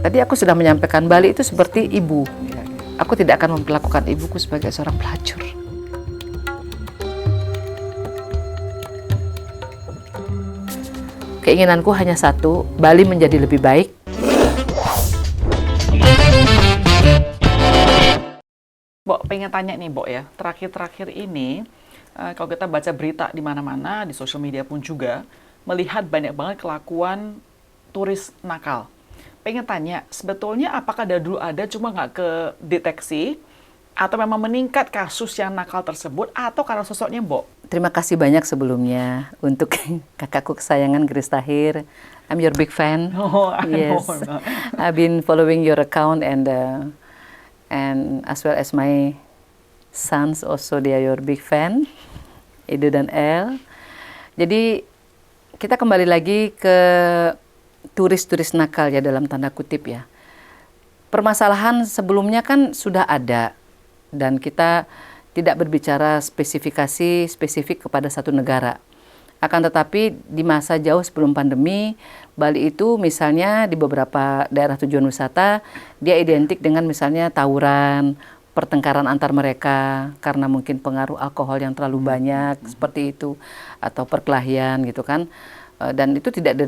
Tadi aku sudah menyampaikan Bali itu seperti ibu. Aku tidak akan memperlakukan ibuku sebagai seorang pelacur. Keinginanku hanya satu, Bali menjadi lebih baik. Mbok, pengen tanya nih, Mbok ya. Terakhir-terakhir ini, kalau kita baca berita di mana-mana, di sosial media pun juga, melihat banyak banget kelakuan turis nakal. Pengen tanya, sebetulnya apakah dari dulu ada cuma nggak kedeteksi, atau memang meningkat kasus yang nakal tersebut, atau karena sosoknya Mbok? Terima kasih banyak sebelumnya untuk kakakku kesayangan Grace Tahir. I'm your big fan. Oh, Yes, I've been following your account and as well as my sons also they are your big fan, Edo dan El. Jadi kita kembali lagi ke turis-turis nakal ya dalam tanda kutip ya. Permasalahan sebelumnya kan sudah ada dan kita tidak berbicara spesifik kepada satu negara. Akan tetapi di masa jauh sebelum pandemi, Bali itu misalnya di beberapa daerah tujuan wisata, dia identik dengan misalnya tawuran, pertengkaran antar mereka karena mungkin pengaruh alkohol yang terlalu banyak, seperti itu, atau perkelahian gitu kan. Dan itu tidak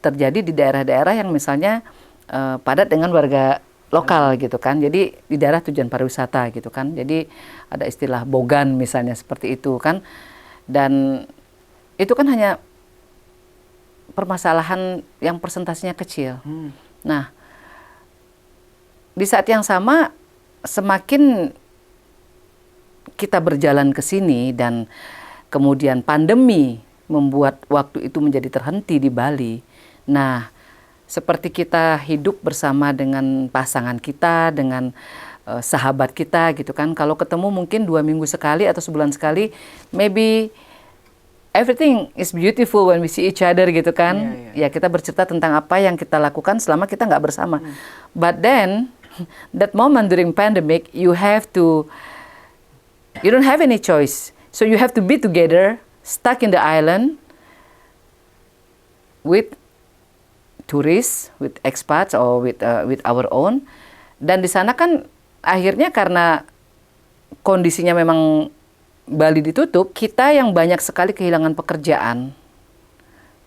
terjadi di daerah-daerah yang misalnya padat dengan warga lokal gitu kan. Jadi di daerah tujuan pariwisata gitu kan. Jadi ada istilah bogan misalnya seperti itu kan. Dan itu kan hanya permasalahan yang persentasenya kecil. Nah, di saat yang sama semakin kita berjalan ke sini dan kemudian pandemi membuat waktu itu menjadi terhenti di Bali. Nah, seperti kita hidup bersama dengan pasangan kita, dengan sahabat kita gitu kan. Kalau ketemu mungkin 2 minggu sekali atau sebulan sekali, maybe everything is beautiful when we see each other gitu kan. Ya kita bercerita tentang apa yang kita lakukan selama kita nggak bersama. But then, that moment during pandemic, you don't have any choice. So you have to be together, stuck in the island with tourists, with expats or with our own. Dan di sana kan akhirnya karena kondisinya memang Bali ditutup, kita yang banyak sekali kehilangan pekerjaan.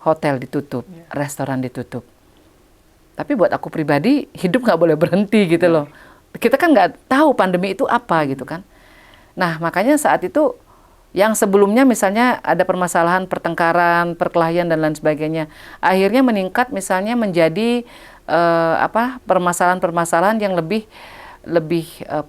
Hotel ditutup, restoran ditutup. Tapi buat aku pribadi, hidup nggak boleh berhenti gitu loh. Kita kan nggak tahu pandemi itu apa gitu kan. Nah makanya saat itu yang sebelumnya misalnya ada permasalahan pertengkaran, perkelahian dan lain sebagainya, akhirnya meningkat misalnya menjadi permasalahan-permasalahan yang lebih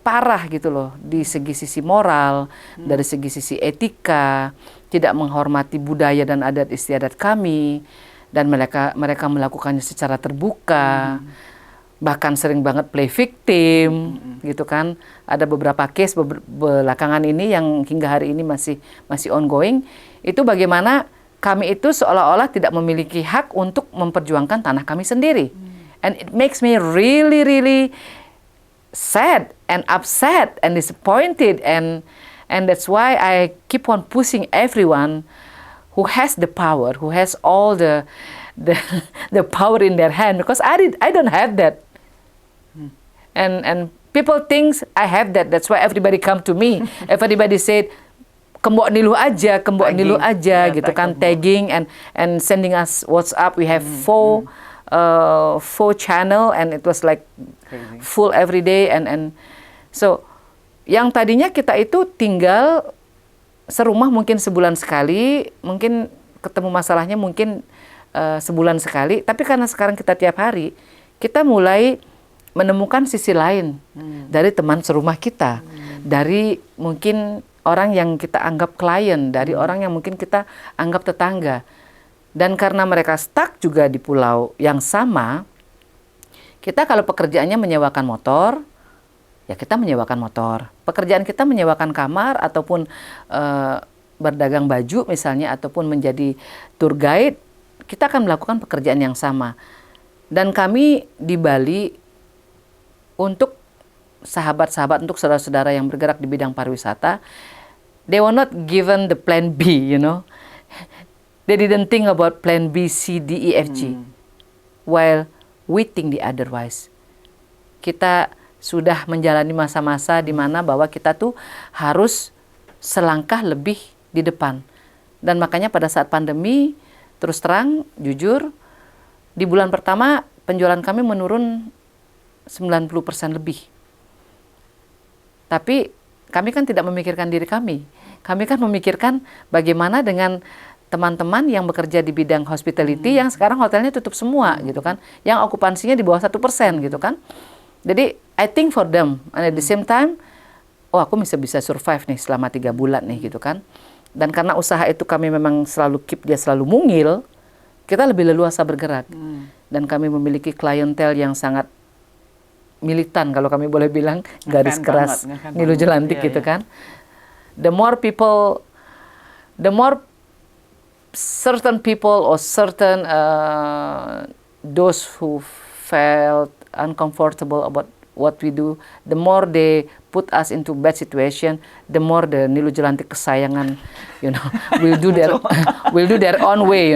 parah gitu loh di sisi moral, dari sisi etika, tidak menghormati budaya dan adat istiadat kami, dan mereka melakukannya secara terbuka. Bahkan sering banget play victim gitu kan. Ada beberapa case belakangan ini yang hingga hari ini masih ongoing. Itu bagaimana kami itu seolah-olah tidak memiliki hak untuk memperjuangkan tanah kami sendiri. And it makes me really really sad and upset and disappointed, and that's why I keep on pushing everyone who has the power, who has all the power in their hand, because I don't have that. And people think I have that. That's why everybody come to me. Everybody said, kembok nilu aja gitu kan, tagging and sending us WhatsApp. We have four channel and it was like full every day and so yang tadinya kita itu tinggal serumah mungkin sebulan sekali, mungkin ketemu masalahnya mungkin sebulan sekali, tapi karena sekarang kita tiap hari, kita mulai menemukan sisi lain dari teman serumah kita, dari mungkin orang yang kita anggap klien, dari orang yang mungkin kita anggap tetangga. Dan karena mereka stuck juga di pulau yang sama, kita kalau pekerjaannya menyewakan motor, ya kita menyewakan motor. Pekerjaan kita menyewakan kamar ataupun berdagang baju misalnya, ataupun menjadi tour guide, kita akan melakukan pekerjaan yang sama. Dan kami di Bali, untuk sahabat-sahabat, untuk saudara-saudara yang bergerak di bidang pariwisata, they were not given the plan B, you know. They didn't think about plan B, C, D, E, F, G. While we think the otherwise. kita sudah menjalani masa-masa di mana bahwa kita tuh harus selangkah lebih di depan. Dan makanya pada saat pandemi, terus terang, jujur, di bulan pertama penjualan kami menurun 90% lebih. Tapi kami kan tidak memikirkan diri kami. Kami kan memikirkan bagaimana dengan teman-teman yang bekerja di bidang hospitality yang sekarang hotelnya tutup semua gitu kan. Yang okupansinya di bawah 1% gitu kan. Jadi I think for them, and at the same time, oh aku bisa survive nih selama 3 bulan nih gitu kan. Dan karena usaha itu kami memang selalu keep dia selalu mungil, kita lebih leluasa bergerak. Dan kami memiliki klientel yang sangat militan kalau kami boleh bilang, garis keras, Nilu Jelantik gitu kan. The more certain people or certain those who felt uncomfortable about what we do, the more they put us into bad situation, the more the Nilu Jelantik kesayangan, will do their own way,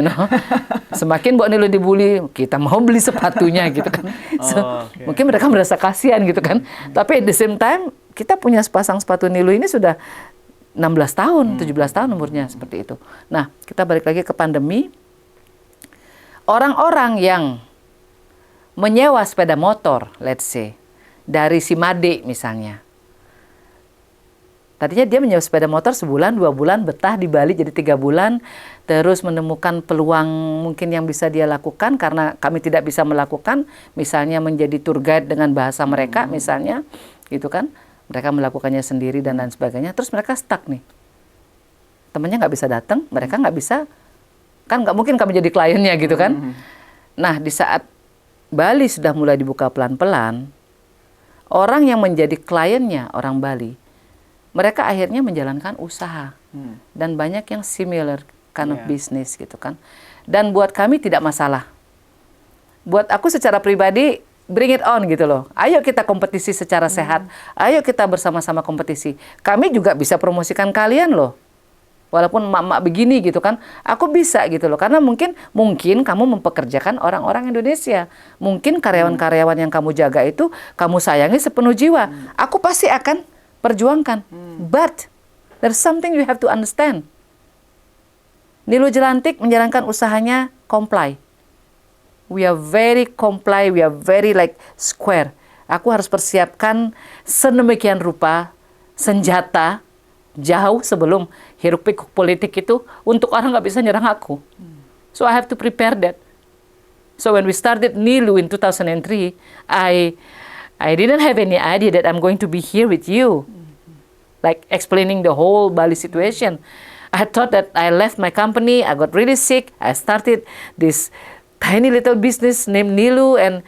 Semakin Mbak Nilu dibully, kita mau beli sepatunya gitu kan. Mungkin mereka merasa kasihan gitu kan. Tapi at the same time, kita punya sepasang sepatu Nilu ini sudah 16 tahun, 17 tahun umurnya seperti itu. Nah, kita balik lagi ke pandemi. Orang-orang yang menyewa sepeda motor, let's say, dari si Made misalnya. Tadinya dia menyewa sepeda motor sebulan, 2 bulan, betah di Bali jadi 3 bulan, terus menemukan peluang mungkin yang bisa dia lakukan karena kami tidak bisa melakukan, misalnya menjadi tour guide dengan bahasa mereka misalnya, gitu kan. Mereka melakukannya sendiri dan lain sebagainya, terus mereka stuck nih. Temannya nggak bisa datang, mereka nggak bisa, kan nggak mungkin kami jadi kliennya gitu kan. Nah, di saat Bali sudah mulai dibuka pelan-pelan, orang yang menjadi kliennya orang Bali, mereka akhirnya menjalankan usaha. Dan banyak yang similar kind of business gitu kan. Dan buat kami tidak masalah. Buat aku secara pribadi, bring it on gitu loh. Ayo kita kompetisi secara sehat. Ayo kita bersama-sama kompetisi. Kami juga bisa promosikan kalian loh. Walaupun emak-emak begini gitu kan, aku bisa gitu loh. Karena mungkin kamu mempekerjakan orang-orang Indonesia. Mungkin karyawan-karyawan yang kamu jaga itu kamu sayangi sepenuh jiwa. Aku pasti akan perjuangkan. But there's something you have to understand. Nilu Jelantik menjalankan usahanya comply. We are very comply, we are very like square. Aku harus persiapkan sedemikian rupa senjata jauh sebelum hiruk pikuk politik itu untuk orang nggak bisa nyerang aku. So I have to prepare that. So when we started Nilu in 2003, I didn't have any idea that I'm going to be here with you, like explaining the whole Bali situation. I thought that I left my company, I got really sick, I started this tiny little business named Nilu, and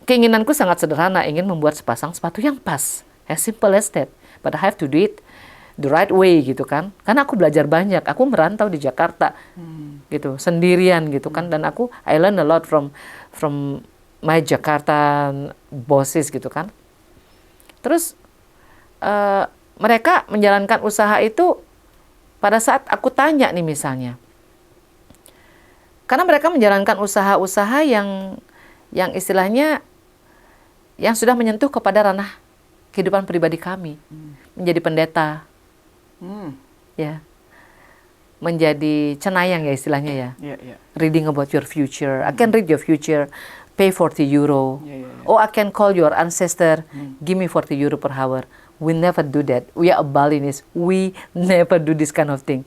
keinginanku sangat sederhana, ingin membuat sepasang sepatu yang pas, as simple as that. But I have to do it the right way gitu kan. Karena aku belajar banyak, aku merantau di Jakarta gitu, sendirian gitu kan, dan I learn a lot from my Jakarta bosses gitu kan. Terus mereka menjalankan usaha itu pada saat aku tanya nih misalnya. Karena mereka menjalankan usaha-usaha yang istilahnya yang sudah menyentuh kepada ranah kehidupan pribadi kami. Menjadi pendeta. Ya. Menjadi cenayang ya istilahnya ya. Reading about your future. I can read your future. Pay 40 euro. Oh, I can call your ancestor. Give me 40 euro per hour. We never do that. We are Balinese. We never do this kind of thing.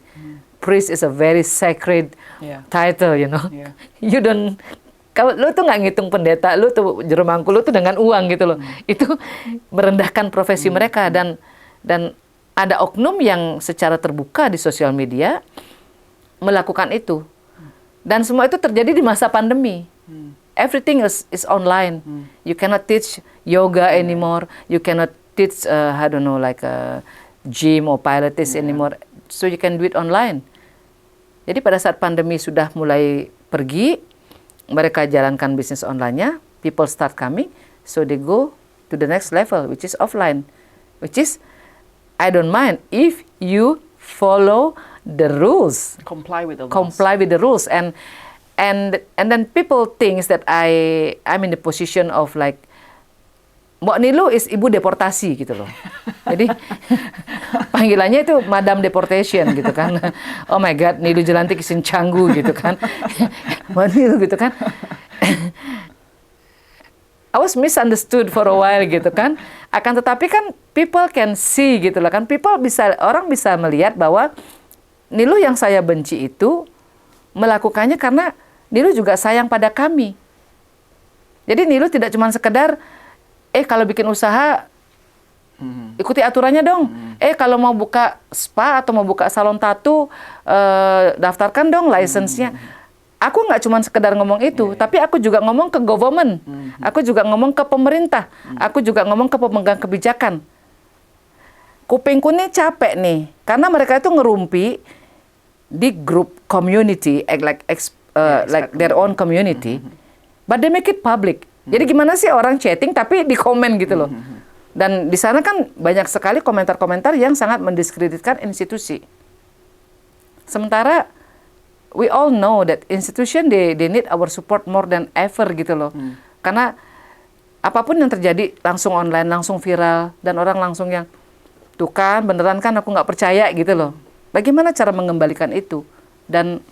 Priest is a very sacred title, you know. You don't, kalau lu tuh nggak ngitung pendeta, lu tuh jeremangku lu tuh dengan uang gitu loh. Itu merendahkan profesi mereka, dan ada oknum yang secara terbuka di sosial media melakukan itu. Dan semua itu terjadi di masa pandemi. Everything is online. You cannot teach yoga anymore. You cannot teach I don't know, like a gym or pilates anymore. So you can do it online. Jadi pada saat pandemi sudah mulai pergi, mereka jalankan bisnis online-nya, people start coming, so they go to the next level, which is offline. Which is, I don't mind if you follow the rules. Comply with the rules. Comply with the rules. And then people think that I'm in the position of like Mbok Nilu is ibu deportasi gitu loh. Jadi panggilannya itu Madam Deportation gitu kan. Oh my God, Nilu Jelantik isin canggu gitu kan. Mbok Nilu gitu kan. I was misunderstood for a while gitu kan. Akan tetapi kan people can see gitu loh kan. Orang bisa melihat bahwa Nilu yang saya benci itu melakukannya karena Nilu juga sayang pada kami. Jadi Nilu tidak cuma sekedar kalau bikin usaha ikuti aturannya dong. Kalau mau buka spa atau mau buka salon tato daftarkan dong license-nya. Aku nggak cuma sekedar ngomong itu, tapi aku juga ngomong ke government. Aku juga ngomong ke pemerintah. Aku juga ngomong ke pemegang kebijakan. Kupingku nih capek nih, karena mereka itu ngerumpi di grup community, like their own community, but they make it public. Jadi gimana sih orang chatting tapi di komen gitu loh. Dan di sana kan banyak sekali komentar-komentar yang sangat mendiskreditkan institusi. Sementara we all know that institution they need our support more than ever gitu loh. Karena apapun yang terjadi langsung online, langsung viral, dan orang langsung yang tuh kan beneran kan aku nggak percaya gitu loh. Bagaimana cara mengembalikan itu? Dan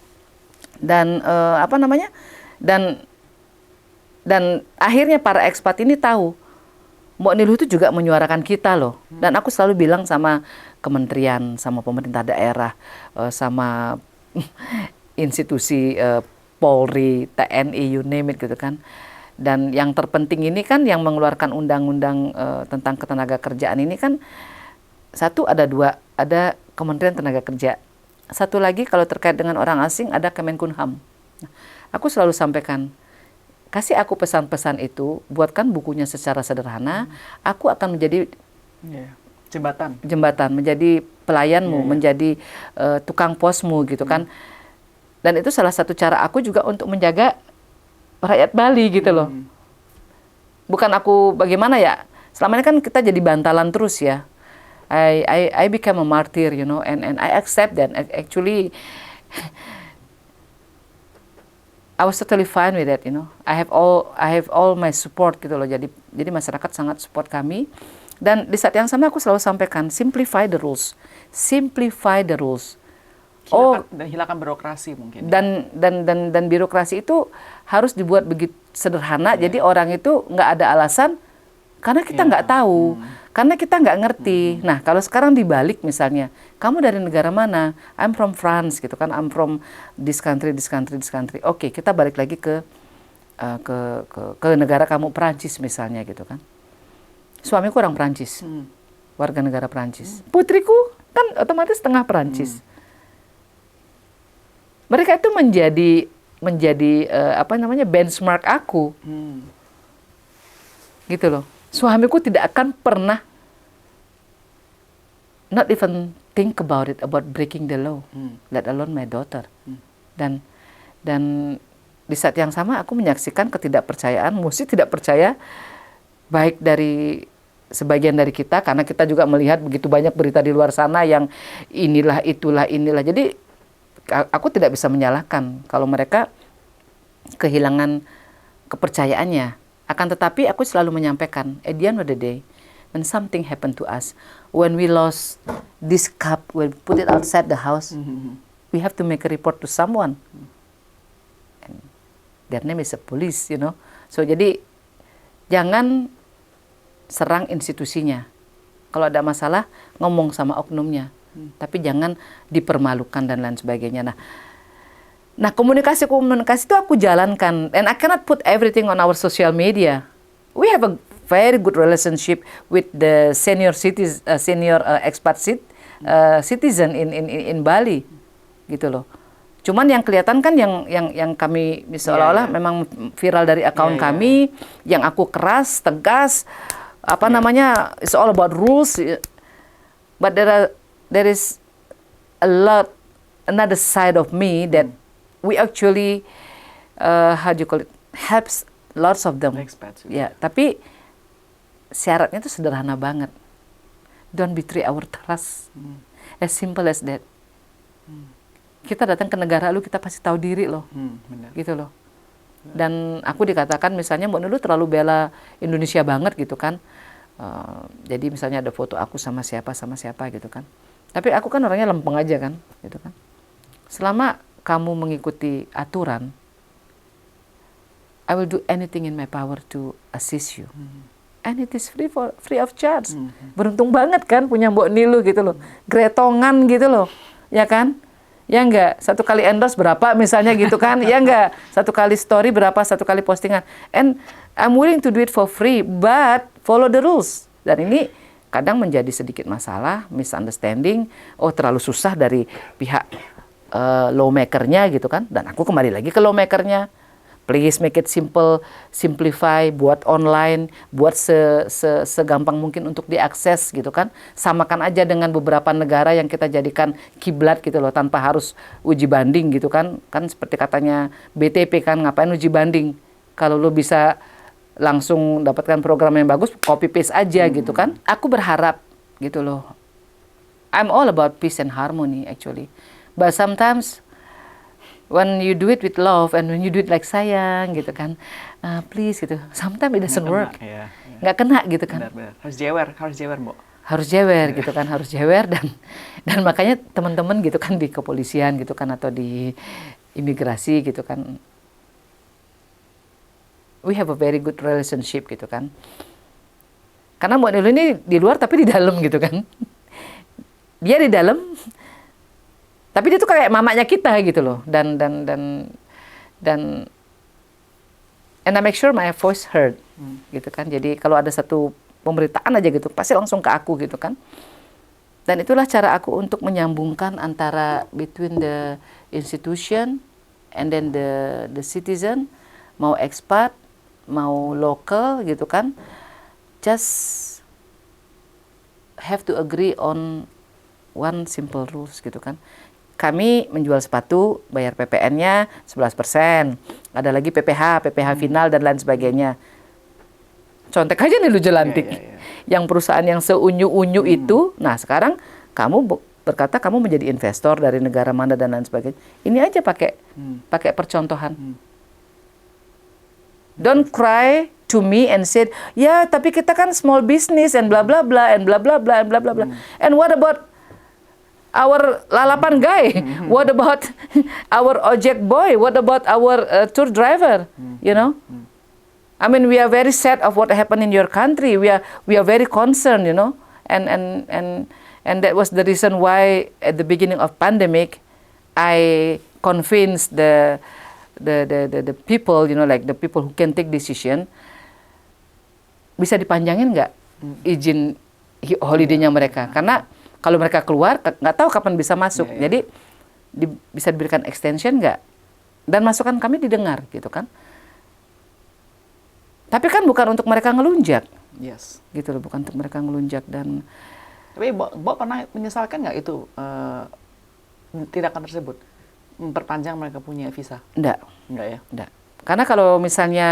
akhirnya para ekspat ini tahu Mbok Nilu itu juga menyuarakan kita loh. Dan aku selalu bilang sama kementerian, sama pemerintah daerah, sama institusi Polri, TNI, you name it gitu kan. Dan yang terpenting ini kan yang mengeluarkan undang-undang tentang ketenaga kerjaan ini kan ada Kementerian Tenaga Kerja. Satu lagi kalau terkait dengan orang asing ada Kemenkumham. Nah, aku selalu sampaikan, kasih aku pesan-pesan itu, buatkan bukunya secara sederhana, aku akan menjadi jembatan, menjadi pelayanmu, menjadi tukang posmu gitu kan. Dan itu salah satu cara aku juga untuk menjaga rakyat Bali gitu loh. Bukan aku bagaimana ya, selama ini kan kita jadi bantalan terus ya. I became a martyr, you know, and I accept that. Actually, I was totally fine with that, you know. I have all my support gitu loh. Jadi masyarakat sangat support kami. Dan di saat yang sama aku selalu sampaikan, simplify the rules. Simplify the rules. Hilangkan birokrasi mungkin. Dan birokrasi itu harus dibuat begitu sederhana. Jadi orang itu nggak ada alasan karena kita nggak tahu. Karena kita nggak ngerti. Nah, kalau sekarang dibalik misalnya, kamu dari negara mana? I'm from France gitu kan. I'm from this country. Oke, kita balik lagi ke negara kamu, Perancis misalnya gitu kan. Suamiku orang Perancis. Warga negara Perancis. Putriku kan otomatis setengah Perancis. Mereka itu menjadi benchmark aku. Gitu loh. Suamiku tidak akan pernah not even think about breaking the law, let alone my daughter. Dan di saat yang sama aku menyaksikan ketidakpercayaan, mesti tidak percaya baik dari sebagian dari kita, karena kita juga melihat begitu banyak berita di luar sana yang inilah. Jadi aku tidak bisa menyalahkan kalau mereka kehilangan kepercayaannya. Akan tetapi aku selalu menyampaikan, at the end of the day, when something happened to us, when we lost this cup, we put it outside the house, we have to make a report to someone. And their name is a police, you know. So jadi jangan serang institusinya. Kalau ada masalah, ngomong sama oknumnya. Tapi jangan dipermalukan dan lain sebagainya. Nah, komunikasi itu aku jalankan, and I cannot put everything on our social media. We have a very good relationship with the senior expat citizen in Bali, gitu loh. Cuman yang kelihatan kan yang kami seolah-olah memang viral dari akun kami, yang aku keras, tegas, it's all about rules. But there is another side of me that we actually helps lots of them. Ya, tapi syaratnya itu sederhana banget. Don't betray our trust. As simple as that. Kita datang ke negara lu, kita pasti tahu diri loh. Gitu loh. Dan aku dikatakan misalnya Mbak Nilu terlalu bela Indonesia banget gitu kan. Jadi misalnya ada foto aku sama siapa gitu kan. Tapi aku kan orangnya lempeng aja kan, gitu kan. Selama kamu mengikuti aturan, I will do anything in my power to assist you. And it is free of charge. Beruntung banget kan punya Mbok Nilu gitu loh. Gretongan gitu loh, ya kan? Ya enggak, satu kali endorse berapa misalnya gitu kan, ya enggak, satu kali story berapa, satu kali postingan. And I'm willing to do it for free, but follow the rules. Dan ini kadang menjadi sedikit masalah, misunderstanding, terlalu susah dari pihak lawmaker-nya gitu kan. Dan aku kembali lagi ke lawmaker-nya. Please make it simple, simplify, buat online, buat segampang mungkin untuk diakses gitu kan. Samakan aja dengan beberapa negara yang kita jadikan kiblat gitu loh, tanpa harus uji banding gitu kan. Kan seperti katanya BTP kan, ngapain uji banding? Kalau lo bisa langsung dapatkan program yang bagus, copy paste aja gitu kan. Aku berharap gitu loh. I'm all about peace and harmony actually. But sometimes when you do it with love and when you do it like sayang gitu kan, please gitu. Sometimes it doesn't work. Nggak kena gitu kan. Benar. Harus jewer, Mbok. Harus jewer gitu kan, harus jewer dan makanya teman-teman gitu kan di kepolisian gitu kan atau di imigrasi gitu kan, we have a very good relationship gitu kan. Karena Mbak Nilu ini di luar tapi di dalam gitu kan. Dia di dalam tapi dia tuh kayak mamanya kita gitu loh. Dan and I make sure my voice heard gitu kan. Jadi kalau ada satu pemberitaan aja gitu pasti langsung ke aku gitu kan. Dan itulah cara aku untuk menyambungkan antara between the institution and then the citizen, mau expat, mau local gitu kan. Just have to agree on one simple rules gitu kan. Kami menjual sepatu, bayar PPN-nya 11%. Ada lagi PPH final dan lain sebagainya. Contek aja nih lu Jelantik. Yang perusahaan yang seunyu-unyu itu, nah sekarang kamu berkata kamu menjadi investor dari negara mana dan lain sebagainya. Ini aja pakai percontohan. Don't cry to me and said, ya tapi kita kan small business and bla bla bla and bla bla bla and bla bla bla. And what about our lalapan guy? What about our ojek boy? What about our tour driver? You know, I mean, we are very sad of what happened in your country. We are very concerned, you know, and that was the reason why at the beginning of pandemic, I convinced the people, you know, like the people who can take decision, bisa dipanjangin nggak izin holiday-nya mereka? Karena kalau mereka keluar, nggak tahu kapan bisa masuk. Jadi bisa diberikan extension nggak? Dan masukan kami didengar, gitu kan? Tapi kan bukan untuk mereka ngelunjak. Yes. Gitu loh, bukan untuk mereka ngelunjak. Dan tapi Mbok pernah menyesalkan nggak itu tindakan tersebut? Memperpanjang mereka punya visa? Enggak ya? Enggak. Karena kalau misalnya,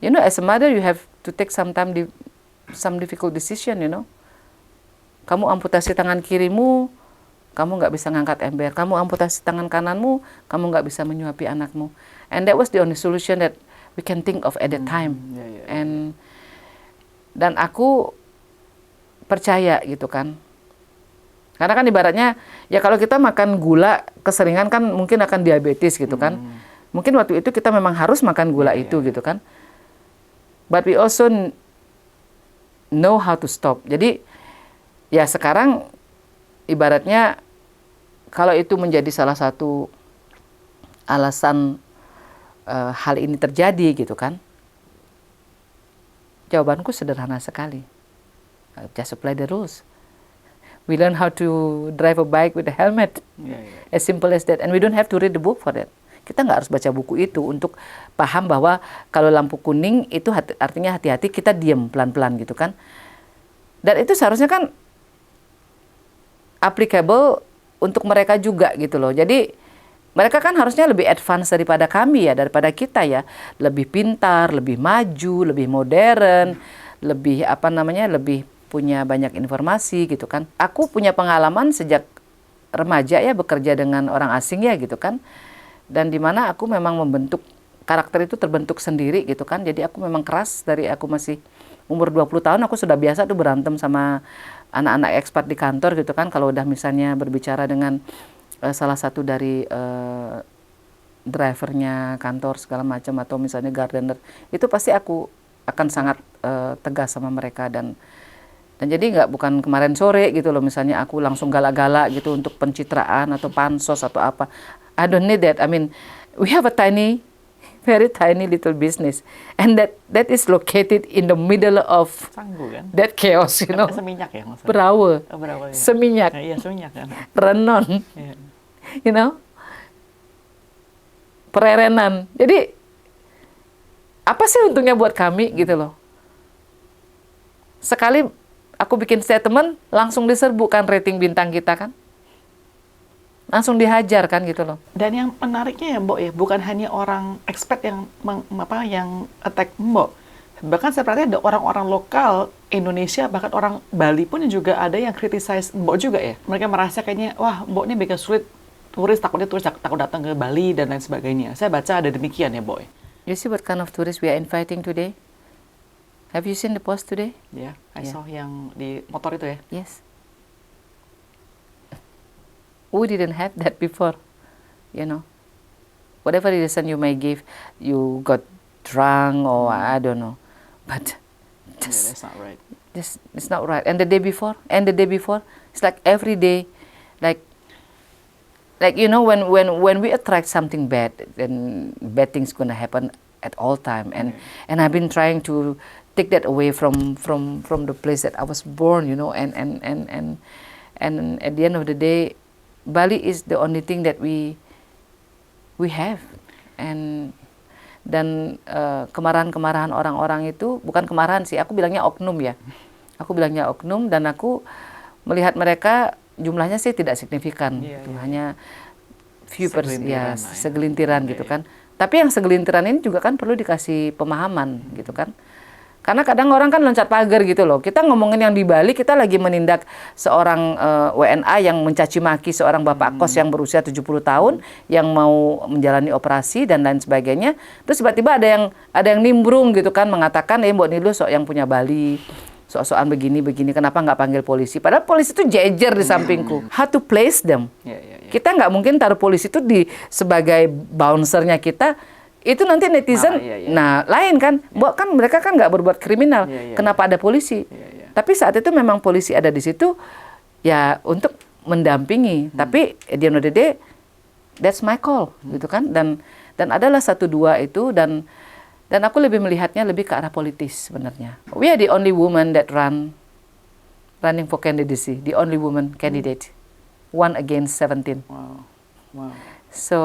you know, as a mother, you have to take some difficult decision, you know. Kamu amputasi tangan kirimu, kamu nggak bisa ngangkat ember. Kamu amputasi tangan kananmu, kamu nggak bisa menyuapi anakmu. And that was the only solution that we can think of at that time. Dan aku percaya gitu kan. Karena kan ibaratnya, ya kalau kita makan gula keseringan kan mungkin akan diabetes gitu kan. Mungkin waktu itu kita memang harus makan gula itu gitu kan. But we also know how to stop. Jadi ya sekarang ibaratnya kalau itu menjadi salah satu alasan hal ini terjadi gitu kan, jawabanku sederhana sekali. Just apply the rules. We learn how to drive a bike with a helmet. As simple as that. And we don't have to read the book for that. Kita nggak harus baca buku itu untuk paham bahwa kalau lampu kuning itu artinya hati-hati, kita diam pelan-pelan gitu kan. Dan itu seharusnya kan applicable untuk mereka juga gitu loh. Jadi mereka kan harusnya lebih advance daripada kami ya, daripada kita ya. Lebih pintar, lebih maju, lebih modern, lebih lebih punya banyak informasi gitu kan. Aku punya pengalaman sejak remaja ya bekerja dengan orang asing ya gitu kan. Dan di mana aku memang membentuk karakter itu terbentuk sendiri gitu kan. Jadi aku memang keras dari aku masih umur 20 tahun aku sudah biasa tuh berantem sama anak-anak ekspat di kantor gitu kan. Kalau udah misalnya berbicara dengan salah satu dari drivernya kantor segala macam atau misalnya gardener, itu pasti aku akan sangat tegas sama mereka. Dan jadi bukan kemarin sore gitu loh, misalnya aku langsung galak-galak gitu untuk pencitraan atau pansos atau apa. I don't need that. I mean, we have a very tiny little business, and that is located in the middle of Canggu kan? that chaos, you know. Seminyak ya maksudnya? Berawa, Berawa, ya. Seminyak, Iya, Seminyak kan. Renon, Iya. you know, Pererenan. Jadi apa sih untungnya buat kami gitu loh? Sekali aku bikin statement, langsung diserbu kan rating bintang kita kan. Langsung dihajar kan gitu loh. Dan yang menariknya ya Mbok ya, bukan hanya orang expat yang yang attack Mbok. Bahkan saya perhatikan ada orang-orang lokal Indonesia, bahkan orang Bali pun juga ada yang criticize Mbok juga ya. Mereka merasa kayaknya, wah Mbok ini bikin sulit turis, takut datang ke Bali dan lain sebagainya. Saya baca ada demikian ya Mbok. You see what kind of tourists we are inviting today? Have you seen the post today? Ya, I saw yang di motor itu ya. Yes. We didn't have that before, you know. Whatever reason you may give, you got drunk or I don't know, but That's not right. it's not right. And the day before, it's like every day, like you know, when we attract something bad, then bad things gonna happen at all time. And I've been trying to take that away from the place that I was born, you know, and at the end of the day, Bali is the only thing that we have. Dan kemarahan-kemarahan orang-orang itu bukan kemarahan sih, aku bilangnya oknum ya. Aku bilangnya oknum, dan aku melihat mereka jumlahnya sih tidak signifikan, hanya few segelintiran gitu kan. Tapi yang segelintiran ini juga kan perlu dikasih pemahaman gitu kan. Karena kadang orang kan loncat pagar gitu loh. Kita ngomongin yang di Bali, kita lagi menindak seorang WNA yang mencaci maki seorang bapak kos yang berusia 70 tahun yang mau menjalani operasi dan lain sebagainya. Terus tiba-tiba ada yang nimbrung gitu kan, mengatakan, Mbok Nilu sok yang punya Bali, sok-sokan begini, kenapa nggak panggil polisi? Padahal polisi itu jejer di sampingku. How to place them? Kita nggak mungkin taruh polisi itu sebagai bouncernya kita. Itu nanti netizen, nah lain kan, kan mereka kan nggak berbuat kriminal, kenapa ada polisi? Tapi saat itu memang polisi ada di situ, ya untuk mendampingi. Tapi at the end of the day, that's my call, gitu kan? Dan adalah 1-2 itu, dan aku lebih melihatnya lebih ke arah politis sebenarnya. We are the only woman that running for candidacy, the only woman candidate, 1 against 17. Wow. So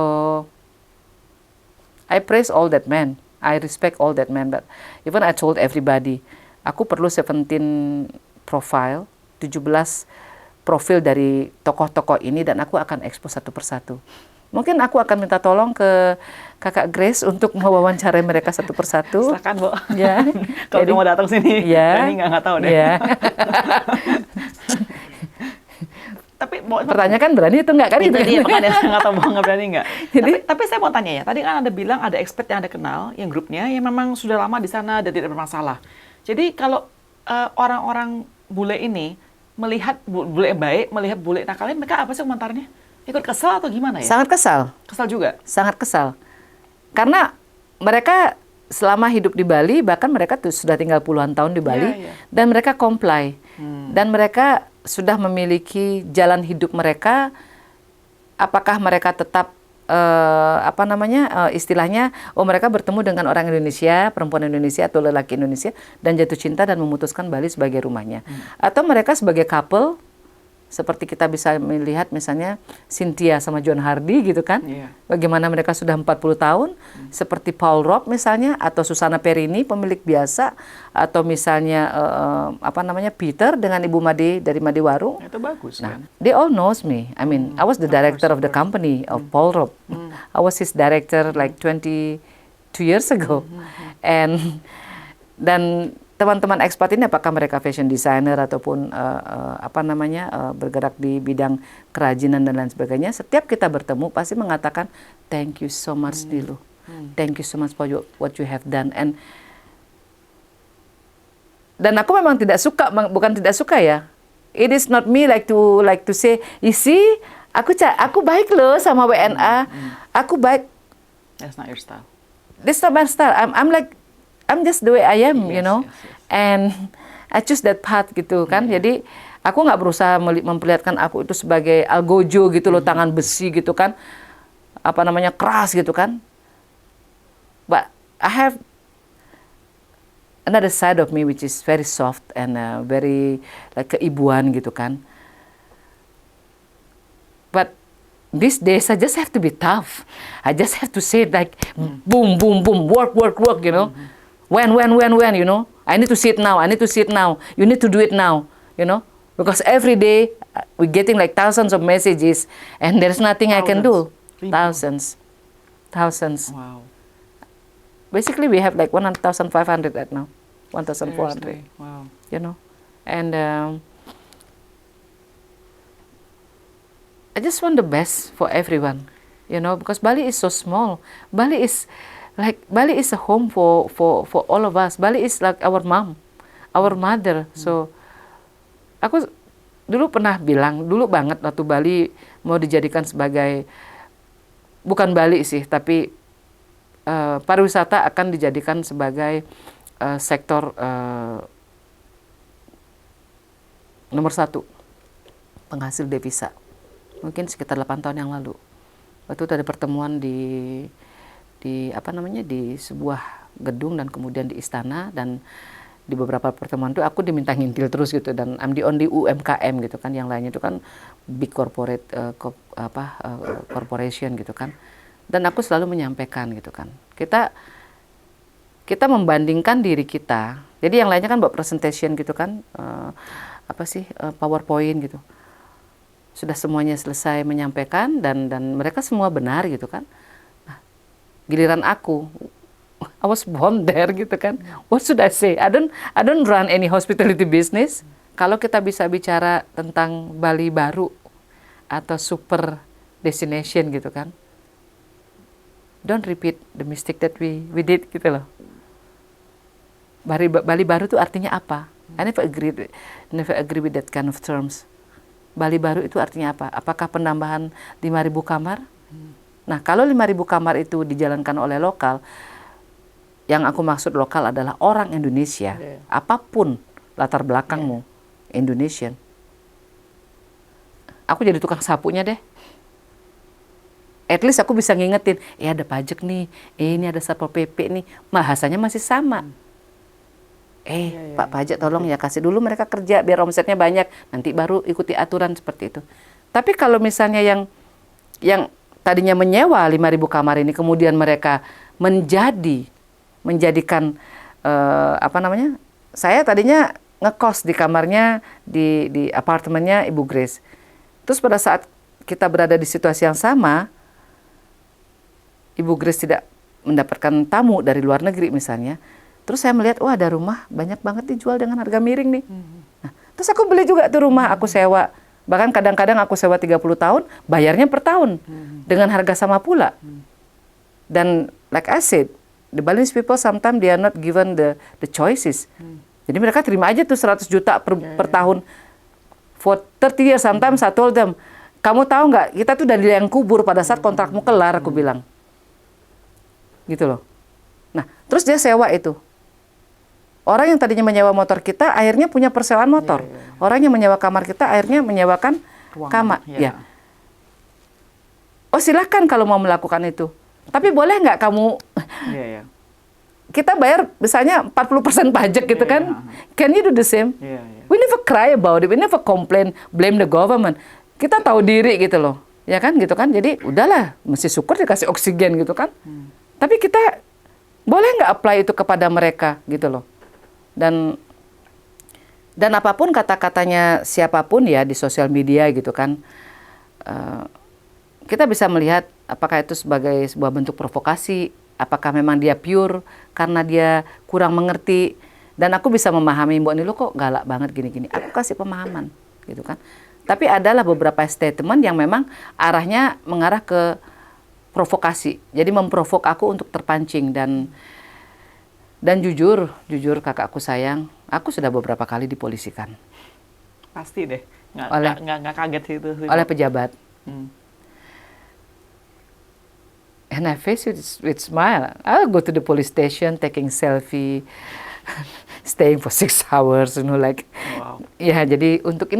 I praise all that men. I respect all that men. But even I told everybody, aku perlu 17 profile, 17 profil dari tokoh-tokoh ini, dan aku akan expose satu persatu. Mungkin aku akan minta tolong ke Kakak Grace untuk mewawancarai mereka satu persatu. Silakan, Bu. Ya. Kalau mau datang sini, ya. Berani nggak tahu deh. Ya. Tapi pertanyaan kan berani itu nggak kan? Itu dia, makanya nggak tahu nggak berani nggak. Jadi, tapi saya mau tanya ya, tadi kan Anda bilang ada expert yang Anda kenal, yang grupnya yang memang sudah lama di sana dan tidak bermasalah. Jadi kalau orang-orang bule ini melihat bule baik, melihat bule nakalnya, mereka apa sih komentarnya? Ikut kesal atau gimana ya? Sangat kesal. Kesal juga? Sangat kesal. Karena mereka selama hidup di Bali, bahkan mereka tuh sudah tinggal puluhan tahun di Bali, dan mereka comply. Dan mereka sudah memiliki jalan hidup mereka. Apakah mereka tetap istilahnya, mereka bertemu dengan orang Indonesia, perempuan Indonesia atau lelaki Indonesia, dan jatuh cinta dan memutuskan Bali sebagai rumahnya. Atau mereka sebagai couple, seperti kita bisa melihat misalnya Cynthia sama John Hardy gitu kan. Bagaimana mereka sudah 40 tahun, seperti Paul Robb misalnya, atau Susana Perini pemilik biasa, atau misalnya Peter dengan Ibu Made dari Made Warung. Itu bagus kan. They all knows me. I mean, I was the director of the company of Paul Robb. I was his director like 22 years ago. Dan teman-teman ekspat ini, apakah mereka fashion designer ataupun bergerak di bidang kerajinan dan lain sebagainya, setiap kita bertemu pasti mengatakan thank you so much Nilu, thank you so much for what you have done. And Dan aku memang tidak suka, bukan tidak suka ya. It is not me like to say, you see, aku baik loh sama WNA, aku baik. That's not your style. This not my style. I'm just the way I am, you Yes, know. yes, yes. And I choose that path gitu kan. Jadi aku nggak berusaha memperlihatkan aku itu sebagai algojo gitu loh, tangan besi gitu kan, apa namanya, keras gitu kan. But I have another side of me which is very soft and very like keibuan gitu kan. But these days I just have to be tough. I just have to say it like boom, boom, boom, work, you know. When, you know. I need to see it now. You need to do it now, you know. Because every day we're getting like thousands of messages and there's nothing I can do. Thousands. Thousands. Wow. Basically we have like 1,500 right now. 1,400. Seriously. Wow. You know. And I just want the best for everyone, you know, because Bali is so small. Bali is a home for all of us. Bali is like our mom, our mother. So aku dulu pernah bilang, dulu banget waktu Bali mau dijadikan sebagai, bukan Bali sih, tapi pariwisata akan dijadikan sebagai sektor nomor 1 penghasil devisa. Mungkin sekitar 8 tahun yang lalu. Waktu itu ada pertemuan di apa namanya, di sebuah gedung dan kemudian di istana, dan di beberapa pertemuan itu aku diminta ngintil terus gitu, dan I'm the only UMKM gitu kan, yang lainnya itu kan big corporate corporation gitu kan. Dan aku selalu menyampaikan gitu kan. Kita membandingkan diri kita. Jadi yang lainnya kan buat presentation gitu kan, PowerPoint gitu. Sudah semuanya selesai menyampaikan dan mereka semua benar gitu kan. Nah, giliran aku, I was born there gitu kan. What should I say? I don't run any hospitality business. Kalau kita bisa bicara tentang Bali baru atau super destination gitu kan, don't repeat the mistake that we did gitu loh. Bali baru itu artinya apa? I never agree with that kind of terms. Bali baru itu artinya apa? Apakah penambahan 5.000 kamar? Nah, kalau 5.000 kamar itu dijalankan oleh lokal, yang aku maksud lokal adalah orang Indonesia, apapun latar belakangmu, Indonesian. Aku jadi tukang sapunya deh. At least aku bisa ngingetin, ada pajak nih, ini ada Satpol PP nih, bahasanya masih sama. Pak pajak tolong ya kasih dulu mereka kerja biar omsetnya banyak, nanti baru ikuti aturan seperti itu. Tapi kalau misalnya yang tadinya menyewa 5.000 kamar ini, kemudian mereka menjadikan saya tadinya ngekos di kamarnya di apartemennya Ibu Grace. Terus pada saat kita berada di situasi yang sama, Ibu Grace tidak mendapatkan tamu dari luar negeri misalnya. Terus saya melihat, wah ada rumah banyak banget dijual dengan harga miring nih. Nah, terus aku beli juga tuh rumah, aku sewa. Bahkan kadang-kadang aku sewa 30 tahun, bayarnya per tahun. Dengan harga sama pula. Dan like I said, the Balinese people sometimes they are not given the choices. Jadi mereka terima aja tuh 100 juta per tahun. For 30 years sometimes I told them, kamu tahu nggak, kita tuh dari liang kubur pada saat kontrakmu kelar, aku bilang. Gitu loh. Nah, terus dia sewa itu. Orang yang tadinya menyewa motor kita akhirnya punya persewaan motor. Orang yang menyewa kamar kita akhirnya menyewakan kamar. Ya. Oh silahkan kalau mau melakukan itu. Tapi boleh nggak kamu kita bayar misalnya 40% pajak gitu kan? Can you do the same? We never cry about it. We never complain, blame the government. Kita tahu diri gitu loh. Ya kan gitu kan. Jadi udahlah, mesti syukur dikasih oksigen gitu kan. Tapi kita boleh nggak apply itu kepada mereka gitu loh. Dan apapun kata-katanya siapapun ya di sosial media gitu kan, kita bisa melihat apakah itu sebagai sebuah bentuk provokasi, apakah memang dia pure karena dia kurang mengerti. Dan aku bisa memahami, Mbak Nilu kok galak banget gini-gini. Aku kasih pemahaman gitu kan. Tapi adalah beberapa statement yang memang arahnya mengarah ke provokasi. Jadi memprovok aku untuk terpancing dan jujur kakakku sayang, Aku sudah beberapa kali dipolisikan Pasti deh. oleh Nggak kaget sih itu. oleh pejabat. Hmm. And I face it with smile. I'll go to the police station, taking selfie, staying for 6 hours, like. Wow. Ya, jadi untuk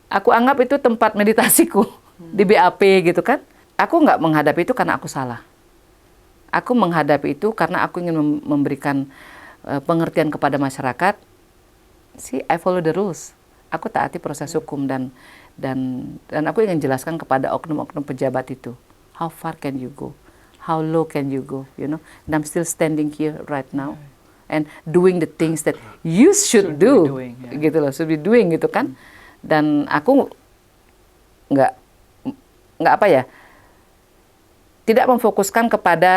aku anggap itu tempat meditasiku di BAP gitu kan. Aku nggak menghadapi itu karena aku salah. Aku menghadapi itu karena aku ingin memberikan pengertian kepada masyarakat. See, I follow the rules. Aku taati proses hukum dan aku ingin jelaskan kepada oknum-oknum pejabat itu. How far can you go? How low can you go? And I'm still standing here right now and doing the things that you should do. Doing, yeah. Gitu loh, should be doing gitu kan. Dan aku nggak apa ya? Tidak memfokuskan kepada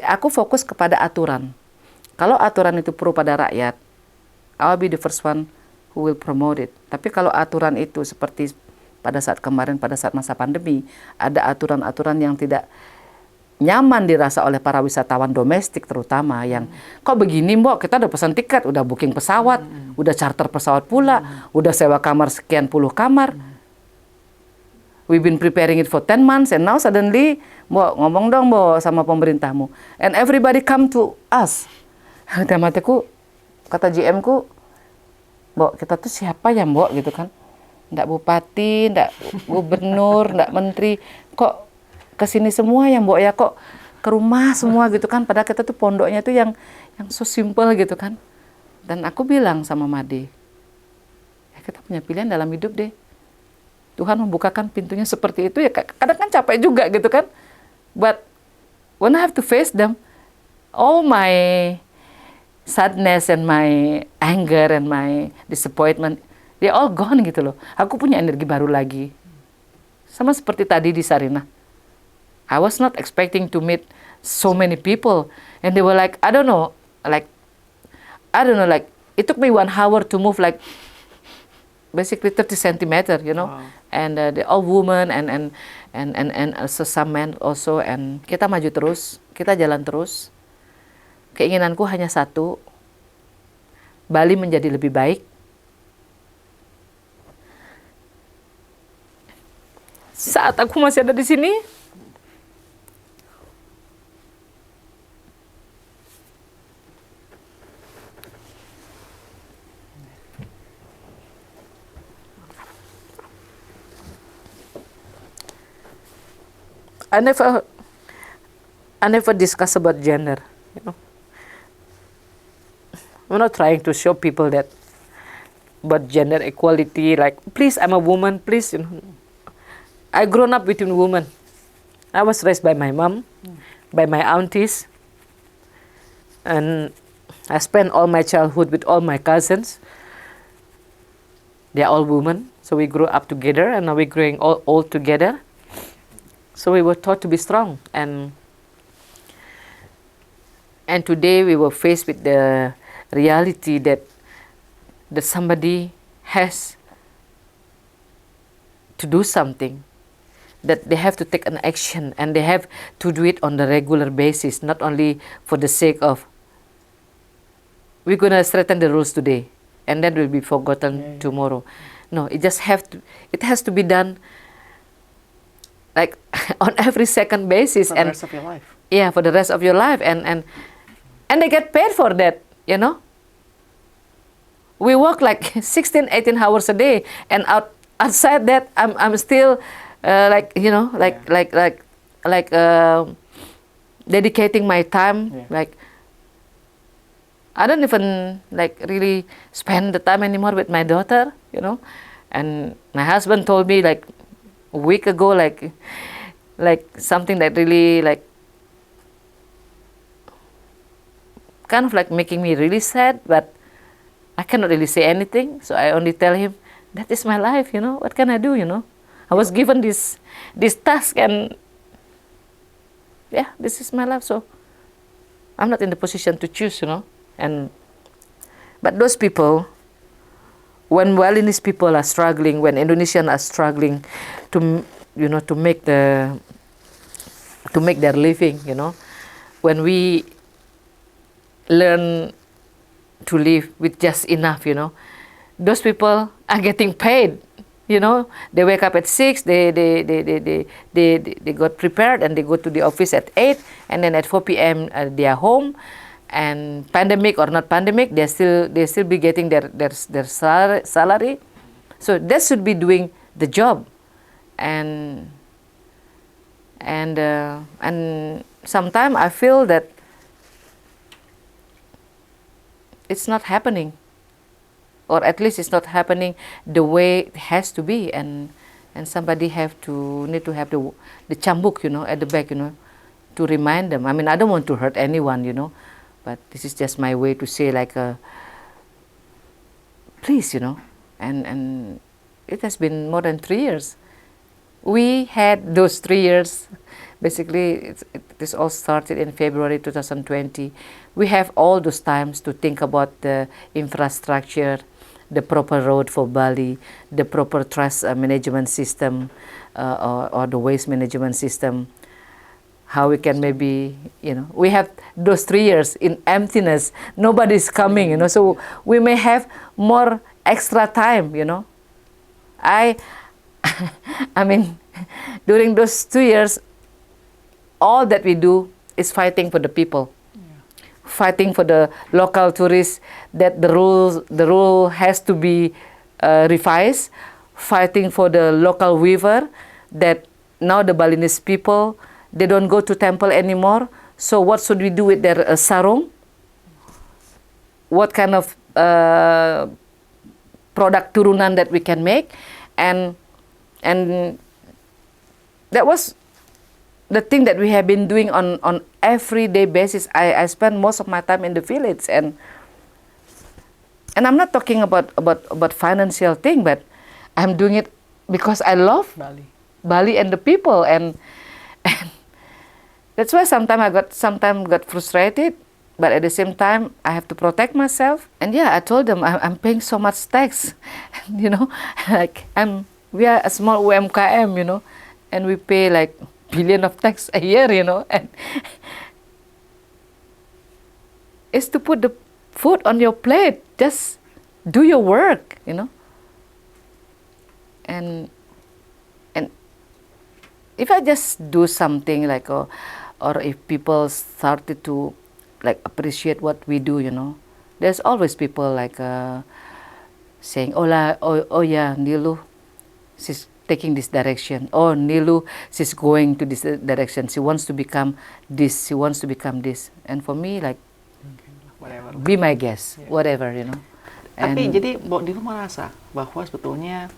aku fokus kepada aturan. Kalau aturan itu pro pada rakyat, I'll be the first one who will promote it. Tapi kalau aturan itu seperti pada saat kemarin, pada saat masa pandemi, ada aturan-aturan yang tidak nyaman dirasa oleh para wisatawan domestik terutama yang kok begini Mbok, kita udah pesan tiket, udah booking pesawat, udah charter pesawat pula, udah sewa kamar sekian puluh kamar. We've been preparing it for 10 months and now suddenly, Mbok, ngomong dong Mbok sama pemerintahmu. And everybody come to us. Dalam hatiku, kata GM ku, Mbok, kita tuh siapa ya Mbok gitu kan. Nggak bupati, nggak gubernur, nggak menteri. Kok kesini semua ya Mbok ya, kok ke rumah semua gitu kan. Padahal kita tuh pondoknya tuh yang so simple gitu kan. Dan aku bilang sama Made, ya kita punya pilihan dalam hidup deh. Tuhan membukakan pintunya seperti itu ya kadang kan capek juga gitu kan. But when I have to face them, all my sadness and my anger and my disappointment, they're all gone gitu loh. Aku punya energi baru lagi. Sama seperti tadi di Sarinah. I was not expecting to meet so many people. And they were like, I don't know, like, it took me 1 hour to move like basically 30 centimeter, Wow. And they're all women and also some men also. And kita maju terus, kita jalan terus. Keinginanku hanya satu, Bali menjadi lebih baik. Saat aku masih ada di sini, I never discuss about gender, I'm not trying to show people that about gender equality, like, please, I'm a woman, please, I grown up between women. I was raised by my mom, by my aunties, and I spent all my childhood with all my cousins. They're all women, so we grew up together, and now we're growing all together. So we were taught to be strong, and today we were faced with the reality that somebody has to do something, that they have to take an action, and they have to do it on the regular basis, not only for the sake of we're gonna straighten the rules today, and that will be forgotten tomorrow. No, it has to be done like on every second basis, For the rest of your life. Yeah, for the rest of your life, and they get paid for that, We work like 16, 18 hours a day, and outside that, I'm still dedicating my time, like I don't even really spend the time anymore with my daughter, And my husband told me like a week ago, like something that really kind of making me really sad, but I cannot really say anything. So I only tell him, that is my life, What can I do, I was given this task, and yeah, this is my life. So I'm not in the position to choose, But those people, when Balinese people are struggling, when Indonesians are struggling to make their living, when we learn to live with just enough, you know. Those people are getting paid, you know. They wake up at 6, they got prepared and they go to the office at 8, and then at 4 p.m. They are home. And pandemic or not pandemic, they still be getting their salary. So that should be doing the job. And sometimes I feel that it's not happening, or at least it's not happening the way it has to be, and somebody need to have the cambuk, you know, at the back, you know, to remind them. I mean, I don't want to hurt anyone, you know, but this is just my way to say, like, please, you know. And it has been more than 3 years. We had those 3 years. Basically, this all started in February 2020. We have all those times to think about the infrastructure, the proper road for Bali, the proper trash management system, or the waste management system. How we can maybe, you know, we have those 3 years in emptiness. Nobody's coming, you know, so we may have more extra time, you know. I mean, during those 2 years, all that we do is fighting for the people, fighting for the local tourists, that the rule has to be revised, fighting for the local weaver, that now the Balinese people, they don't go to temple anymore. So what should we do with their sarung? What kind of product turunan that we can make? And that was the thing that we have been doing on everyday basis. I spend most of my time in the village, and I'm not talking about financial thing, but I'm doing it because I love Bali and the people, and that's why sometimes I got frustrated, but at the same time I have to protect myself. And yeah, I told them I'm paying so much tax, you know, like we are a small UMKM, you know, and we pay like billion of tax a year, you know, and it's to put the food on your plate. Just do your work, you know. And if I just do something like, or if people started to like appreciate what we do, you know, there's always people like saying, oh yeah, Nilu, she's taking this direction. Oh, Nilu, she's going to this direction. She wants to become this. She wants to become this. And for me, like, whatever. Be my guest, whatever, you know. Tapi jadi Mbok Nilu merasa bahwa sebetulnya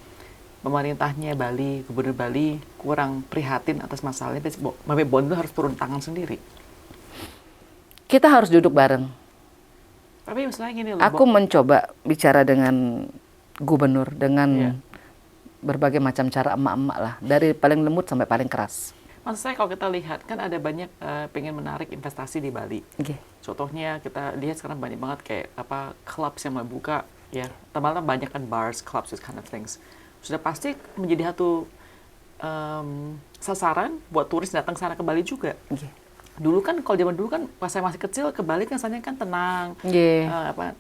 pemerintahnya Bali, Gubernur Bali kurang prihatin atas masalahnya. Mbok Nilu harus turun tangan sendiri. Kita harus duduk bareng. Tapi misalnya gini loh, aku mencoba bicara dengan gubernur, dengan berbagai macam cara emak-emak lah, dari paling lembut sampai paling keras. Maksud saya kalau kita lihat kan ada banyak pengen menarik investasi di Bali. Contohnya kita lihat sekarang banyak banget kayak apa clubs yang membuka, ya teman-teman banyak kan bars, clubs, this kind of things. Sudah pasti menjadi satu sasaran buat turis datang sana ke Bali juga. Dulu kan kalau zaman dulu kan pas saya masih kecil ke Bali kan rasanya kan tenang,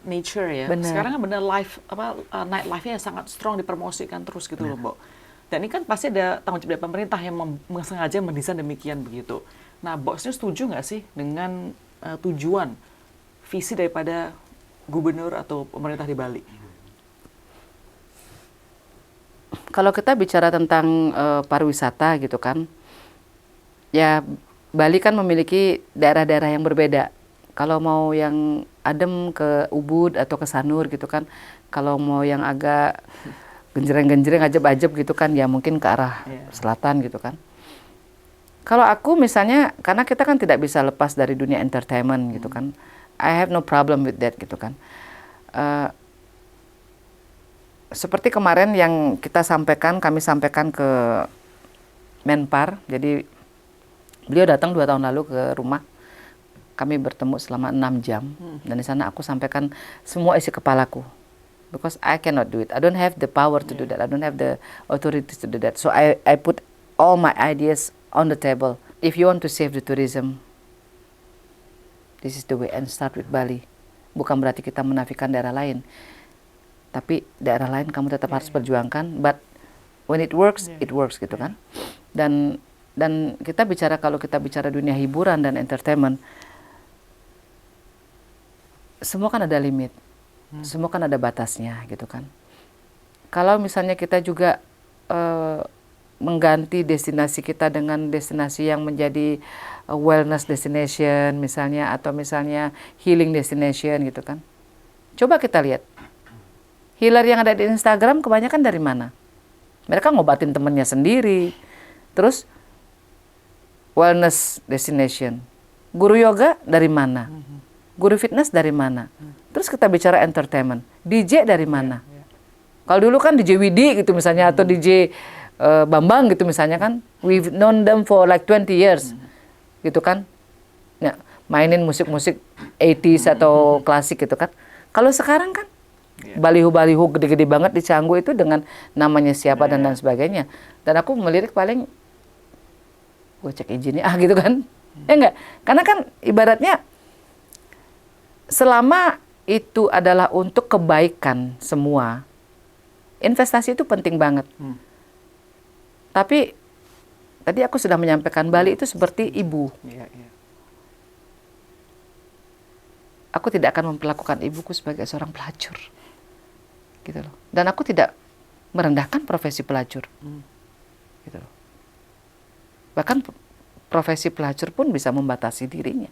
nature ya. Bener. Sekarang kan bener life night life-nya sangat strong dipromosikan terus gitu loh, Mbok. Dan ini kan pasti ada tanggung jawab dari pemerintah yang sengaja mendesain demikian begitu. Nah, Mbok setuju nggak sih dengan tujuan visi daripada gubernur atau pemerintah di Bali? Kalau kita bicara tentang pariwisata gitu kan, ya Bali kan memiliki daerah-daerah yang berbeda. Kalau mau yang adem ke Ubud atau ke Sanur gitu kan, kalau mau yang agak genjreng-genjreng, ajab-ajab gitu kan, ya mungkin ke arah selatan gitu kan. Kalau aku misalnya, karena kita kan tidak bisa lepas dari dunia entertainment gitu kan, I have no problem with that gitu kan. Seperti kemarin yang kami sampaikan ke Menpar, jadi beliau datang 2 tahun lalu ke rumah, kami bertemu selama 6 jam, dan di sana aku sampaikan semua isi kepalaku. Because I cannot do it. I don't have the power to do that. I don't have the authority to do that. So I put all my ideas on the table. If you want to save the tourism, this is the way, and start with Bali. Bukan berarti kita menafikan daerah lain. Tapi daerah lain kamu tetap harus perjuangkan. But when it works gitu kan. Dan kita bicara, kalau kita bicara dunia hiburan dan entertainment, semua kan ada limit. Semua kan ada batasnya gitu kan. Kalau misalnya kita juga mengganti destinasi kita dengan destinasi yang menjadi wellness destination misalnya, atau misalnya healing destination gitu kan. Coba kita lihat, healer yang ada di Instagram kebanyakan dari mana? Mereka ngobatin temennya sendiri. Terus wellness destination, guru yoga dari mana? Guru fitness dari mana? Terus kita bicara entertainment, DJ dari mana? Kalau dulu kan DJ Widi gitu misalnya, atau DJ Bambang gitu misalnya kan, we've known them for like 20 years gitu kan, ya, mainin musik-musik 80s atau klasik gitu kan. Kalau sekarang kan baliho-baliho gede-gede banget di Canggu itu dengan namanya siapa dan sebagainya. Dan aku melirik paling gue cek izinnya gitu kan, ya enggak, karena kan ibaratnya selama itu adalah untuk kebaikan semua, investasi itu penting banget. Tapi tadi aku sudah menyampaikan, Bali itu seperti ibu. Aku tidak akan memperlakukan ibuku sebagai seorang pelacur, gitu loh. Dan aku tidak merendahkan profesi pelacur, gitu loh. Bahkan profesi pelacur pun bisa membatasi dirinya.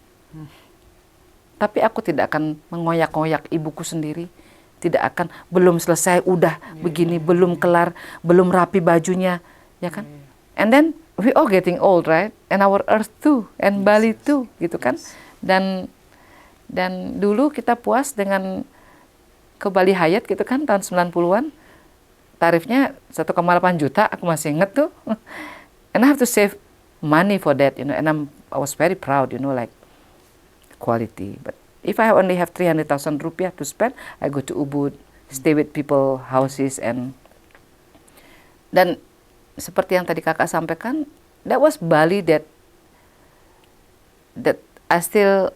Tapi aku tidak akan mengoyak-ngoyak ibuku sendiri. Tidak akan, belum selesai, udah begini, belum kelar, belum rapi bajunya, ya kan? And then we all getting old, right? And our earth too, and Bali too, gitu kan? Dan dulu kita puas dengan ke Bali Hyatt gitu kan, tahun 90-an. Tarifnya 1,8 juta, aku masih inget tuh. And I have to save money for that, you know. And I was very proud, you know, like quality. But if I only have 300,000 rupiah to spend, I go to Ubud, stay with people houses, dan seperti yang tadi kakak sampaikan, that was Bali that I still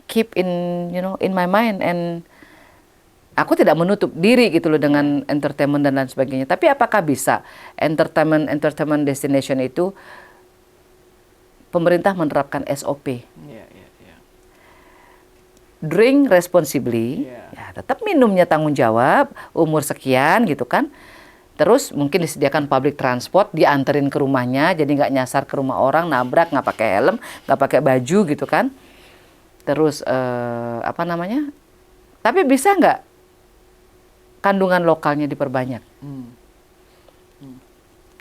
keep in, you know, in my mind. And aku tidak menutup diri gitu loh dengan entertainment dan lain sebagainya. Tapi apakah bisa entertainment destination itu pemerintah menerapkan SOP? Drink responsibly, ya tetap minumnya tanggung jawab, umur sekian gitu kan. Terus mungkin disediakan public transport, dianterin ke rumahnya, jadi nggak nyasar ke rumah orang, nabrak, nggak pakai helm, nggak pakai baju gitu kan. Terus apa namanya? Tapi bisa nggak kandungan lokalnya diperbanyak?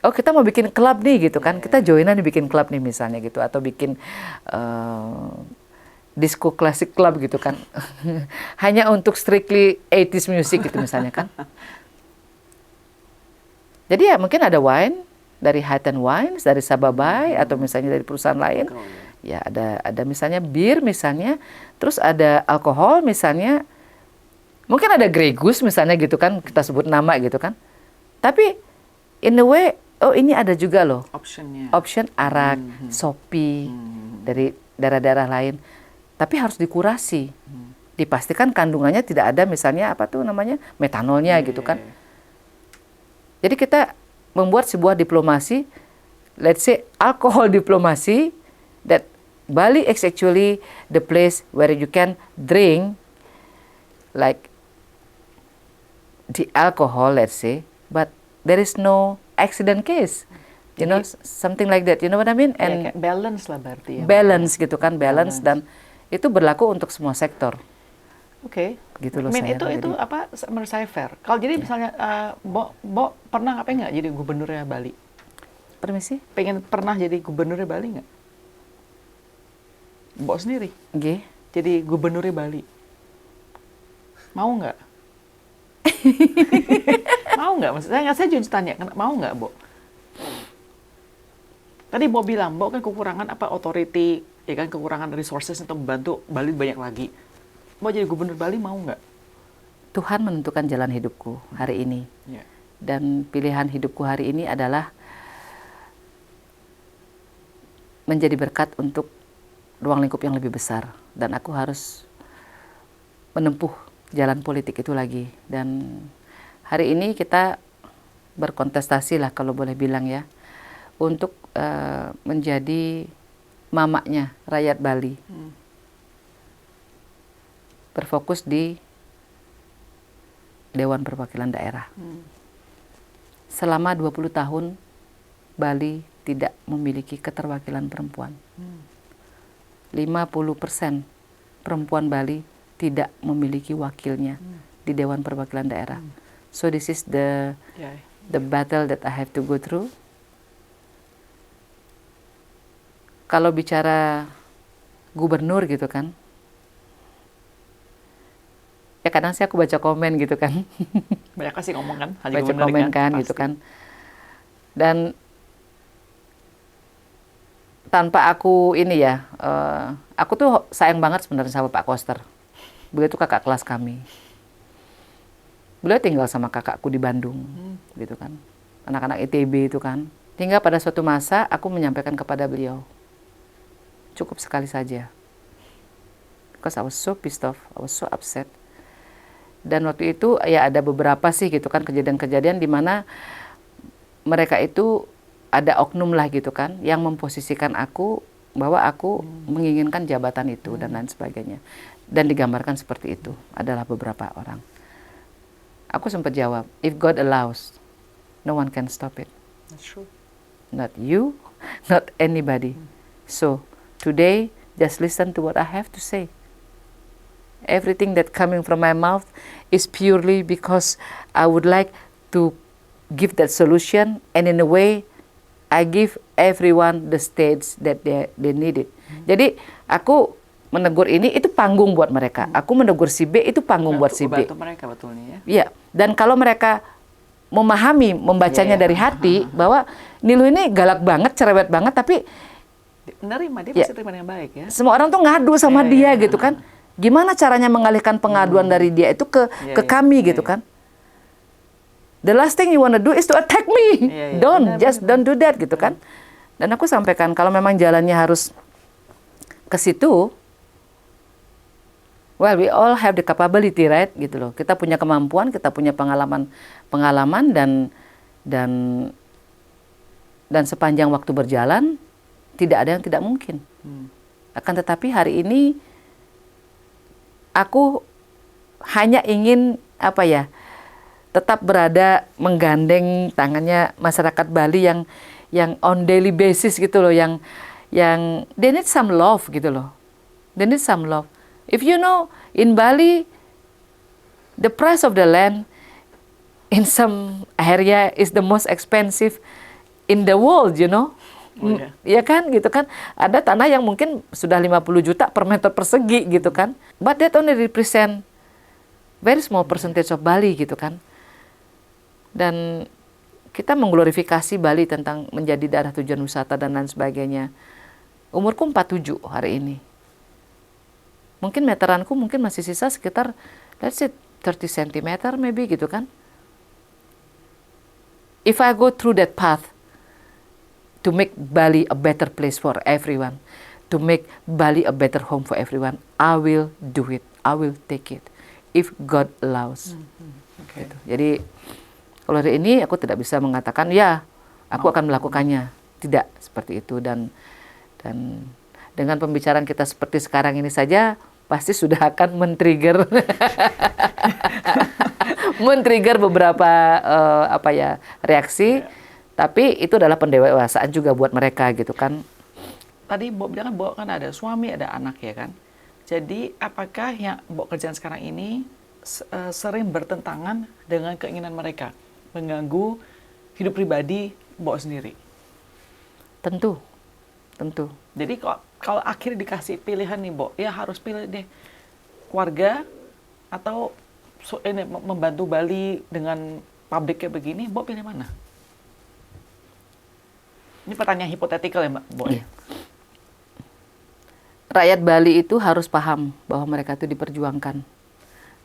Oh, kita mau bikin klub nih gitu kan, kita joinan bikin klub nih misalnya gitu, atau bikin disco classic club gitu kan. Hanya untuk strictly 80s music gitu misalnya kan. Jadi ya mungkin ada wine dari Highton Wines, dari Sababai, atau misalnya dari perusahaan lain. Ya ada misalnya bir misalnya, terus ada alkohol misalnya. Mungkin ada Grey Goose misalnya gitu kan, kita sebut nama gitu kan. Tapi in a way, oh ini ada juga loh. Option arak, sopi dari daerah-daerah lain. Tapi harus dikurasi. Dipastikan kandungannya tidak ada misalnya apa tuh namanya, metanolnya gitu kan. Jadi kita membuat sebuah diplomasi, let's say alcohol diplomasi, that Bali is actually the place where you can drink like the alcohol, let's say, but there is no accident case. You know, something like that. You know what I mean? And balance lah berarti ya. Balance gitu kan, balance. Dan itu berlaku untuk semua sektor. Oke. Gitu loh saya. Itu apa menurut saya fair. Kalau jadi misalnya Bo pernah ngapain nggak jadi gubernurnya Bali? Permisi? Pernah jadi gubernurnya Bali nggak? Bo sendiri? Nggih. Jadi gubernurnya Bali. Mau nggak? Mau nggak? Maksudnya saya jujur tanya, mau nggak Bo? Tadi Bo bilang, Bo kan kekurangan apa authority, ya kan kekurangan resources untuk membantu Bali banyak lagi. Mau jadi gubernur Bali mau nggak? Tuhan menentukan jalan hidupku hari ini. Dan pilihan hidupku hari ini adalah menjadi berkat untuk ruang lingkup yang lebih besar. Dan aku harus menempuh jalan politik itu lagi. Dan hari ini kita berkontestasi lah kalau boleh bilang ya, untuk menjadi mamanya rakyat Bali. Berfokus di Dewan Perwakilan Daerah. Selama 20 tahun Bali tidak memiliki keterwakilan perempuan. 50% perempuan Bali tidak memiliki wakilnya di Dewan Perwakilan Daerah. So this is the battle that I have to go through. Kalau bicara gubernur gitu kan, ya kadang sih aku baca komen gitu kan. Banyak kasih ngomong kan, baca komen kan gitu kan. Dan tanpa aku ini ya, aku tuh sayang banget sebenarnya sama Pak Koster. Beliau itu kakak kelas kami. Beliau tinggal sama kakakku di Bandung, gitu kan. Anak-anak ITB itu kan. Hingga pada suatu masa aku menyampaikan kepada beliau, cukup sekali saja. Because I was so pissed off, I was so upset. Dan waktu itu ya ada beberapa sih gitu kan kejadian-kejadian di mana mereka itu ada oknum lah gitu kan yang memposisikan aku bahwa aku menginginkan jabatan itu dan lain sebagainya. Dan digambarkan seperti itu adalah beberapa orang. Aku sempat jawab, if God allows, no one can stop it. That's true. Not you, not anybody. So today, just listen to what I have to say. Everything that coming from my mouth is purely because I would like to give that solution, and in a way, I give everyone the stage that they need it. Jadi aku menegur ini itu panggung buat mereka. Aku menegur si B itu panggung buat si B. Bantu mereka betulnya ya. Iya. Dan kalau mereka memahami, membacanya dari hati bahwa Nilu ini galak banget, cerewet banget, tapi menerima dia pasti terima yang baik ya. Semua orang tuh ngadu sama dia gitu kan. Gimana caranya mengalihkan pengaduan dari dia itu ke kami gitu kan. The last thing you wanna do is to attack me. Don't do that gitu kan. Dan aku sampaikan kalau memang jalannya harus ke situ, well, we all have the capability, right? Gitu loh. Kita punya kemampuan, kita punya pengalaman dan sepanjang waktu berjalan tidak ada yang tidak mungkin. Akan tetapi hari ini aku hanya ingin tetap berada menggandeng tangannya masyarakat Bali yang on daily basis gitu loh, yang they need some love gitu loh. They need some love. If you know, in Bali, the price of the land in some area is the most expensive in the world, you know. Ya kan, gitu kan. Ada tanah yang mungkin sudah 50 juta per meter persegi gitu kan. But that only represent very small percentage of Bali gitu kan. Dan kita mengglorifikasi Bali tentang menjadi daerah tujuan wisata dan lain sebagainya. Umurku 47 hari ini. Mungkin meteranku mungkin masih sisa sekitar let's say 30 cm maybe gitu kan. If I go through that path to make Bali a better place for everyone, to make Bali a better home for everyone, I will do it. I will take it if God allows. Gitu. Jadi kalau hari ini aku tidak bisa mengatakan ya aku akan melakukannya. Tidak seperti itu. Dan dengan pembicaraan kita seperti sekarang ini saja pasti sudah akan men-trigger beberapa reaksi. Tapi itu adalah pendewasaan juga buat mereka gitu kan. Tadi Mbok bilang kan Mbok kan ada suami, ada anak ya kan. Jadi apakah yang Mbok kerjaan sekarang ini sering bertentangan dengan keinginan mereka, mengganggu hidup pribadi Mbok sendiri? Tentu. Jadi kalau akhirnya dikasih pilihan nih Mbok, ya harus pilih deh keluarga atau membantu Bali dengan pabriknya begini, Mbok pilih mana? Ini pertanyaan hipotetikal ya Mbak Mbok. Iya. Rakyat Bali itu harus paham bahwa mereka itu diperjuangkan.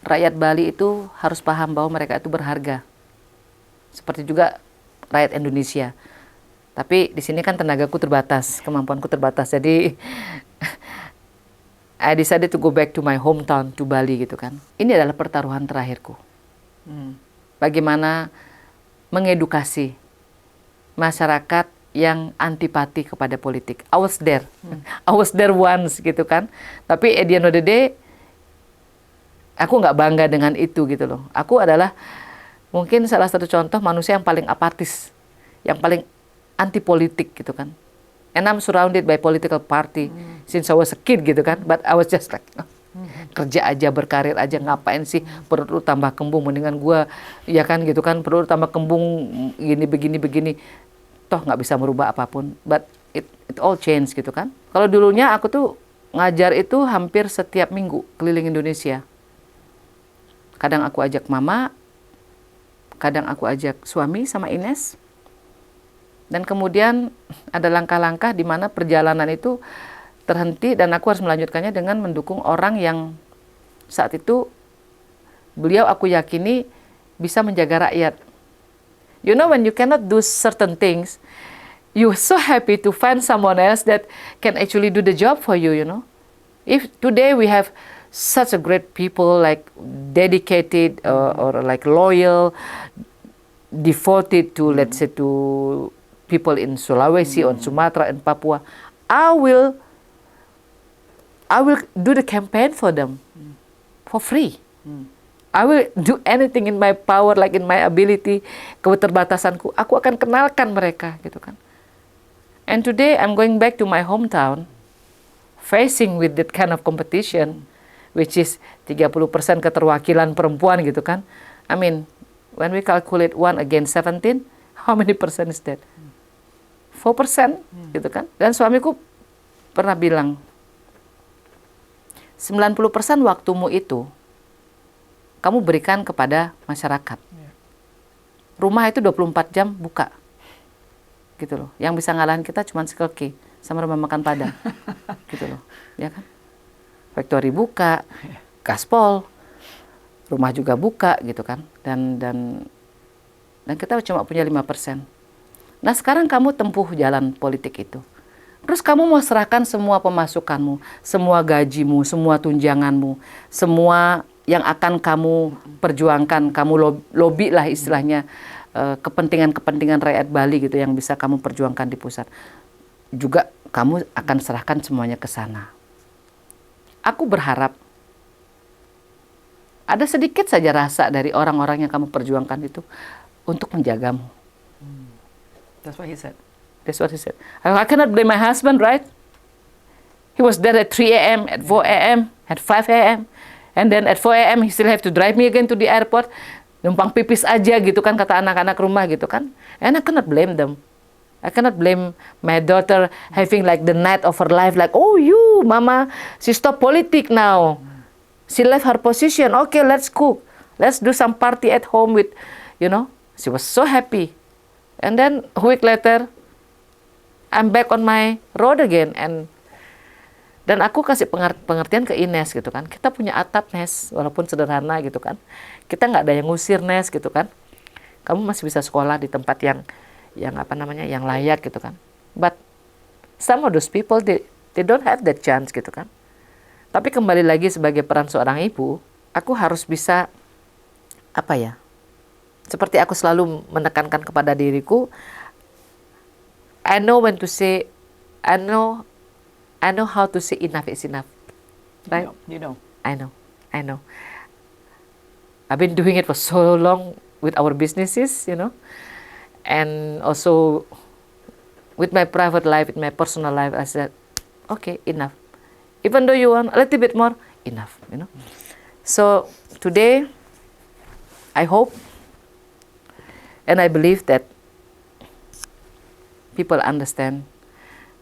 Rakyat Bali itu harus paham bahwa mereka itu berharga. Seperti juga rakyat Indonesia. Tapi di sini kan tenagaku terbatas, kemampuanku terbatas. Jadi I decided to go back to my hometown, to Bali gitu kan. Ini adalah pertaruhan terakhirku. Bagaimana mengedukasi masyarakat yang antipati kepada politik. I was there. I was there once gitu kan. Tapi at the end of the day, aku nggak bangga dengan itu gitu loh. Aku adalah mungkin salah satu contoh manusia yang paling apatis, yang paling anti politik gitu kan. And I'm surrounded by political party since I was a kid gitu kan. But I was just like, kerja aja, berkarir aja, ngapain sih perut lu tambah kembung, mendingan gua, ya kan gitu kan, perut lu tambah kembung begini, toh nggak bisa merubah apapun. But it all change gitu kan. Kalau dulunya aku tuh ngajar itu hampir setiap minggu keliling Indonesia. Kadang aku ajak mama, kadang aku ajak suami sama Ines. Dan kemudian ada langkah-langkah di mana perjalanan itu terhenti dan aku harus melanjutkannya dengan mendukung orang yang saat itu beliau aku yakini bisa menjaga rakyat. You know, when you cannot do certain things, you're so happy to find someone else that can actually do the job for you, you know. If today we have such a great people like dedicated or like loyal, devoted to, let's say, to people in Sulawesi, on Sumatra and Papua, I will do the campaign for them for free. I will do anything in my power, like in my ability, keterbatasanku. Aku akan kenalkan mereka, gitu kan. And today I'm going back to my hometown, facing with that kind of competition, which is 30% keterwakilan perempuan, gitu kan. I mean, when we calculate 1 against 17, how many percent is that? 4%, gitu kan. Dan suamiku pernah bilang, 90% waktumu itu kamu berikan kepada masyarakat. Rumah itu 24 jam buka. Gitu loh. Yang bisa ngalahin kita cuma Circle K sama rumah makan Padang. Gitu loh. Ya kan? Factory buka, Gaspol, rumah juga buka gitu kan. Dan kita cuma punya 5%. Nah, sekarang kamu tempuh jalan politik itu. Terus kamu mau serahkan semua pemasukanmu, semua gajimu, semua tunjanganmu, semua yang akan kamu perjuangkan, kamu lobby lah istilahnya, kepentingan-kepentingan rakyat Bali gitu yang bisa kamu perjuangkan di pusat. Juga kamu akan serahkan semuanya ke sana. Aku berharap ada sedikit saja rasa dari orang-orang yang kamu perjuangkan itu untuk menjagamu. That's what he said. That's what he said. I cannot blame my husband, right? He was there at 3 a.m., at 4 a.m., at 5 a.m. And then at 4 a.m. he still have to drive me again to the airport. Numpang pipis aja gitu kan, kata anak-anak rumah gitu kan. And I cannot blame them. I cannot blame my daughter having like the night of her life. Like, oh you, mama, she stop politics now. She left her position. Okay, let's cook. Let's do some party at home with, you know. She was so happy. And then a week later, I'm back on my road again. Dan aku kasih pengertian ke Ines gitu kan. Kita punya atap, Nes, walaupun sederhana gitu kan. Kita nggak ada yang ngusir, Nes, gitu kan. Kamu masih bisa sekolah di tempat yang yang layak gitu kan. But some of those people they don't have that chance gitu kan. Tapi kembali lagi sebagai peran seorang ibu, aku harus bisa seperti aku selalu menekankan kepada diriku, I know when to say, I know how to say enough is enough, right? You know. I know. I've been doing it for so long with our businesses, you know, and also with my private life, with my personal life. I said, okay, enough. Even though you want a little bit more, enough, you know. So today, I hope and I believe that people understand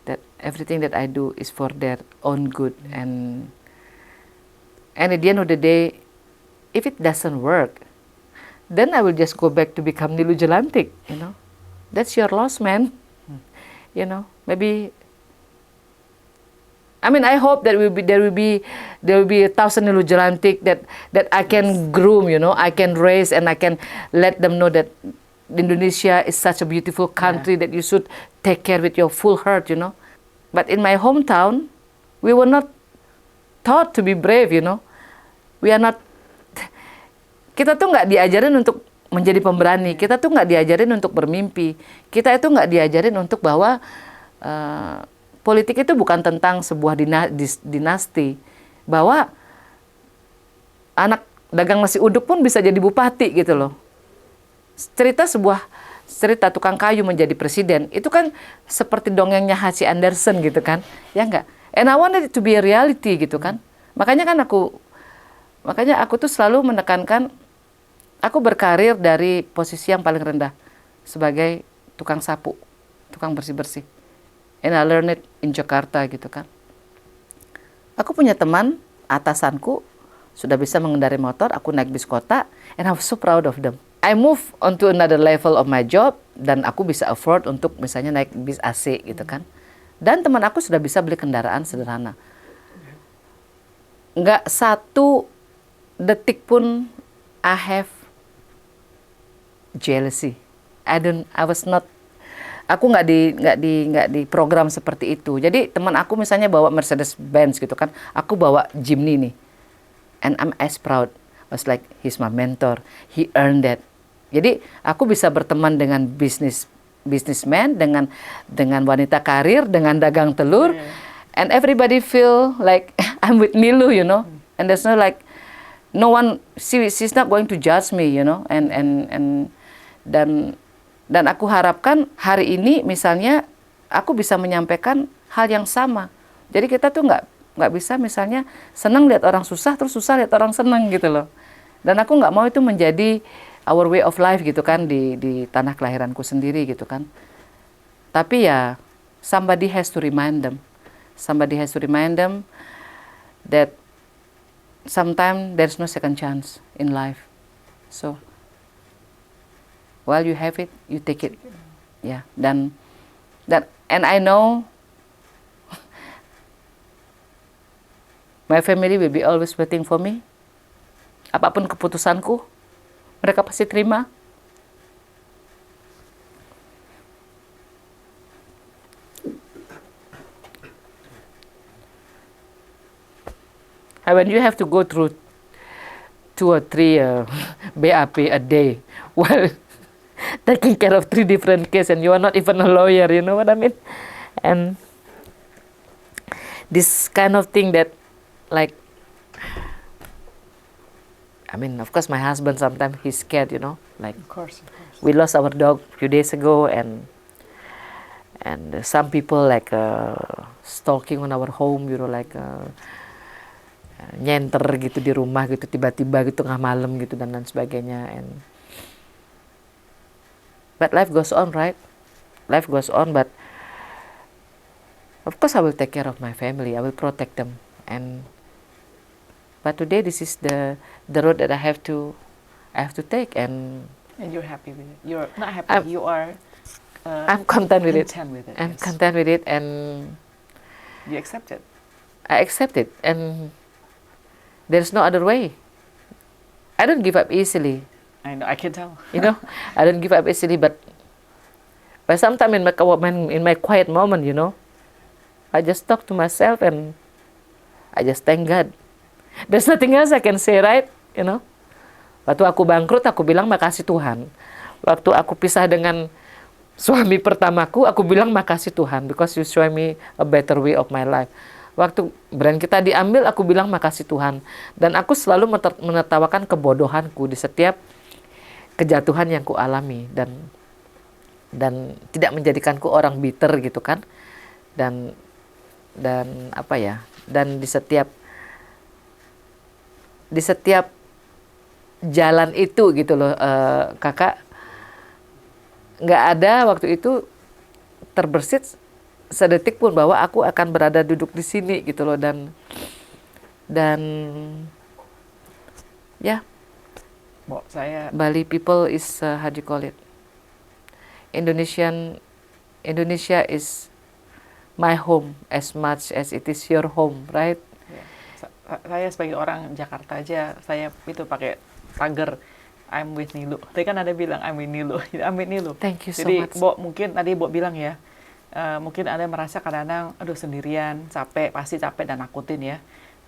that everything that I do is for their own good, and at the end of the day, if it doesn't work, then I will just go back to become Nilu Jelantik, you know. That's your loss, man. You know, maybe. I mean, I hope that there will be 1,000 Nilu Jelantik that I can groom, you know, I can raise, and I can let them know that Indonesia is such a beautiful country that you should take care with your full heart, you know. But in my hometown, we were not taught to be brave, you know. We are not, kita tuh nggak diajarin untuk menjadi pemberani. Kita tuh nggak diajarin untuk bermimpi. Kita itu nggak diajarin untuk bahwa politik itu bukan tentang sebuah dinasti. Bahwa anak dagang nasi uduk pun bisa jadi bupati gitu loh. Cerita tukang kayu menjadi presiden, itu kan seperti dongengnya H.C. Andersen gitu kan. Ya enggak? And I wanted it to be a reality gitu kan. Makanya aku tuh selalu menekankan, aku berkarir dari posisi yang paling rendah sebagai tukang sapu, tukang bersih-bersih. And I learned it in Jakarta gitu kan. Aku punya teman, atasanku, sudah bisa mengendarai motor, aku naik bis kota, and I was so proud of them. I move on to another level of my job, dan aku bisa afford untuk misalnya naik bis AC gitu kan. Dan teman aku sudah bisa beli kendaraan sederhana. Nggak satu detik pun I have jealousy. Aku nggak di program seperti itu. Jadi teman aku misalnya bawa Mercedes Benz gitu kan, aku bawa Jimny nih, and I'm as proud. I was like, he's my mentor, he earned that. Jadi aku bisa berteman dengan businessman, dengan wanita karir, dengan dagang telur, and everybody feel like I'm with Nilu, you know, and there's no one, she's not going to judge me, you know, dan aku harapkan hari ini misalnya aku bisa menyampaikan hal yang sama. Jadi kita tuh nggak bisa misalnya senang lihat orang susah terus susah lihat orang senang gitu loh. Dan aku nggak mau itu menjadi our way of life gitu kan di tanah kelahiranku sendiri gitu kan. Tapi ya somebody has to remind them that sometimes there's no second chance in life. So while you have it, you take it. Ya, and I know my family will be always waiting for me. Apapun keputusanku, mereka pasti terima. And when you have to go through 2 or 3 BAP a day, well, taking care of 3 different cases, and you are not even a lawyer, you know what I mean? And this kind of thing that, like, I mean, of course, my husband sometimes he's scared, you know, like, Of course. we lost our dog a few days ago, and some people like stalking on our home, you know, like nyenter gitu di rumah gitu tiba-tiba gitu tengah malam gitu dan lain sebagainya. But life goes on, right? Life goes on, but of course I will take care of my family. I will protect them. But today this is the road that I have to take, and you're happy with it. You're not happy. You are. I'm content with it. I'm yes. content with it, and You accept it. I accept it, and there's no other way. I don't give up easily. I know. I can tell. You know, I don't give up easily, but sometimes in my quiet moment, you know, I just talk to myself and I just thank God. There's nothing else I can say, right? You know, waktu aku bangkrut, aku bilang makasih Tuhan. Waktu aku pisah dengan suami pertamaku, aku bilang makasih Tuhan, because you show me a better way of my life. Waktu brand kita diambil, aku bilang makasih Tuhan. Dan aku selalu menertawakan kebodohanku di setiap kejatuhan yang ku alami, dan tidak menjadikanku orang bitter gitu kan. Dan apa ya? Dan di setiap jalan itu gitu loh, kakak, nggak ada waktu itu terbersit sedetik pun bahwa aku akan berada duduk di sini gitu loh, dan ya, Bali people is how do you call it? Indonesia is my home as much as it is your home, right? Saya sebagai orang Jakarta aja, saya itu pakai tagar I'm with Nilu. Tadi kan ada bilang I'm with Nilu. I'm with Nilu. Thank you so Jadi, much. Bo, mungkin tadi Bo bilang ya, mungkin ada merasa kadang-kadang aduh sendirian, capek, pasti capek dan nakutin ya.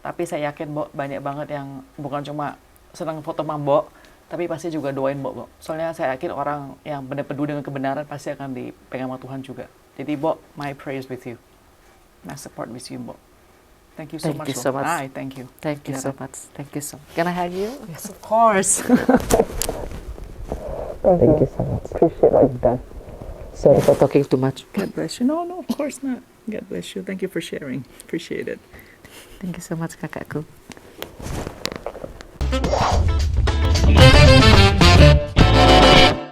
Tapi saya yakin Mbok banyak banget yang bukan cuma senang foto sama Mbok, tapi pasti juga doain Mbok. Soalnya saya yakin orang yang benar peduli dengan kebenaran pasti akan dipegang sama Tuhan juga. Jadi Mbok, my prayers with you. My support with you, Mbok. Thank you so Thank much. you so much. Ay, thank you. Thank you Yeah. so much. Thank you so much. Can I hug you? Yes, of course. Thank you so much. Appreciate what you've done. Sorry for talking too much. God bless you. No, of course not. God bless you. Thank you for sharing. Appreciate it. Thank you so much kakakku.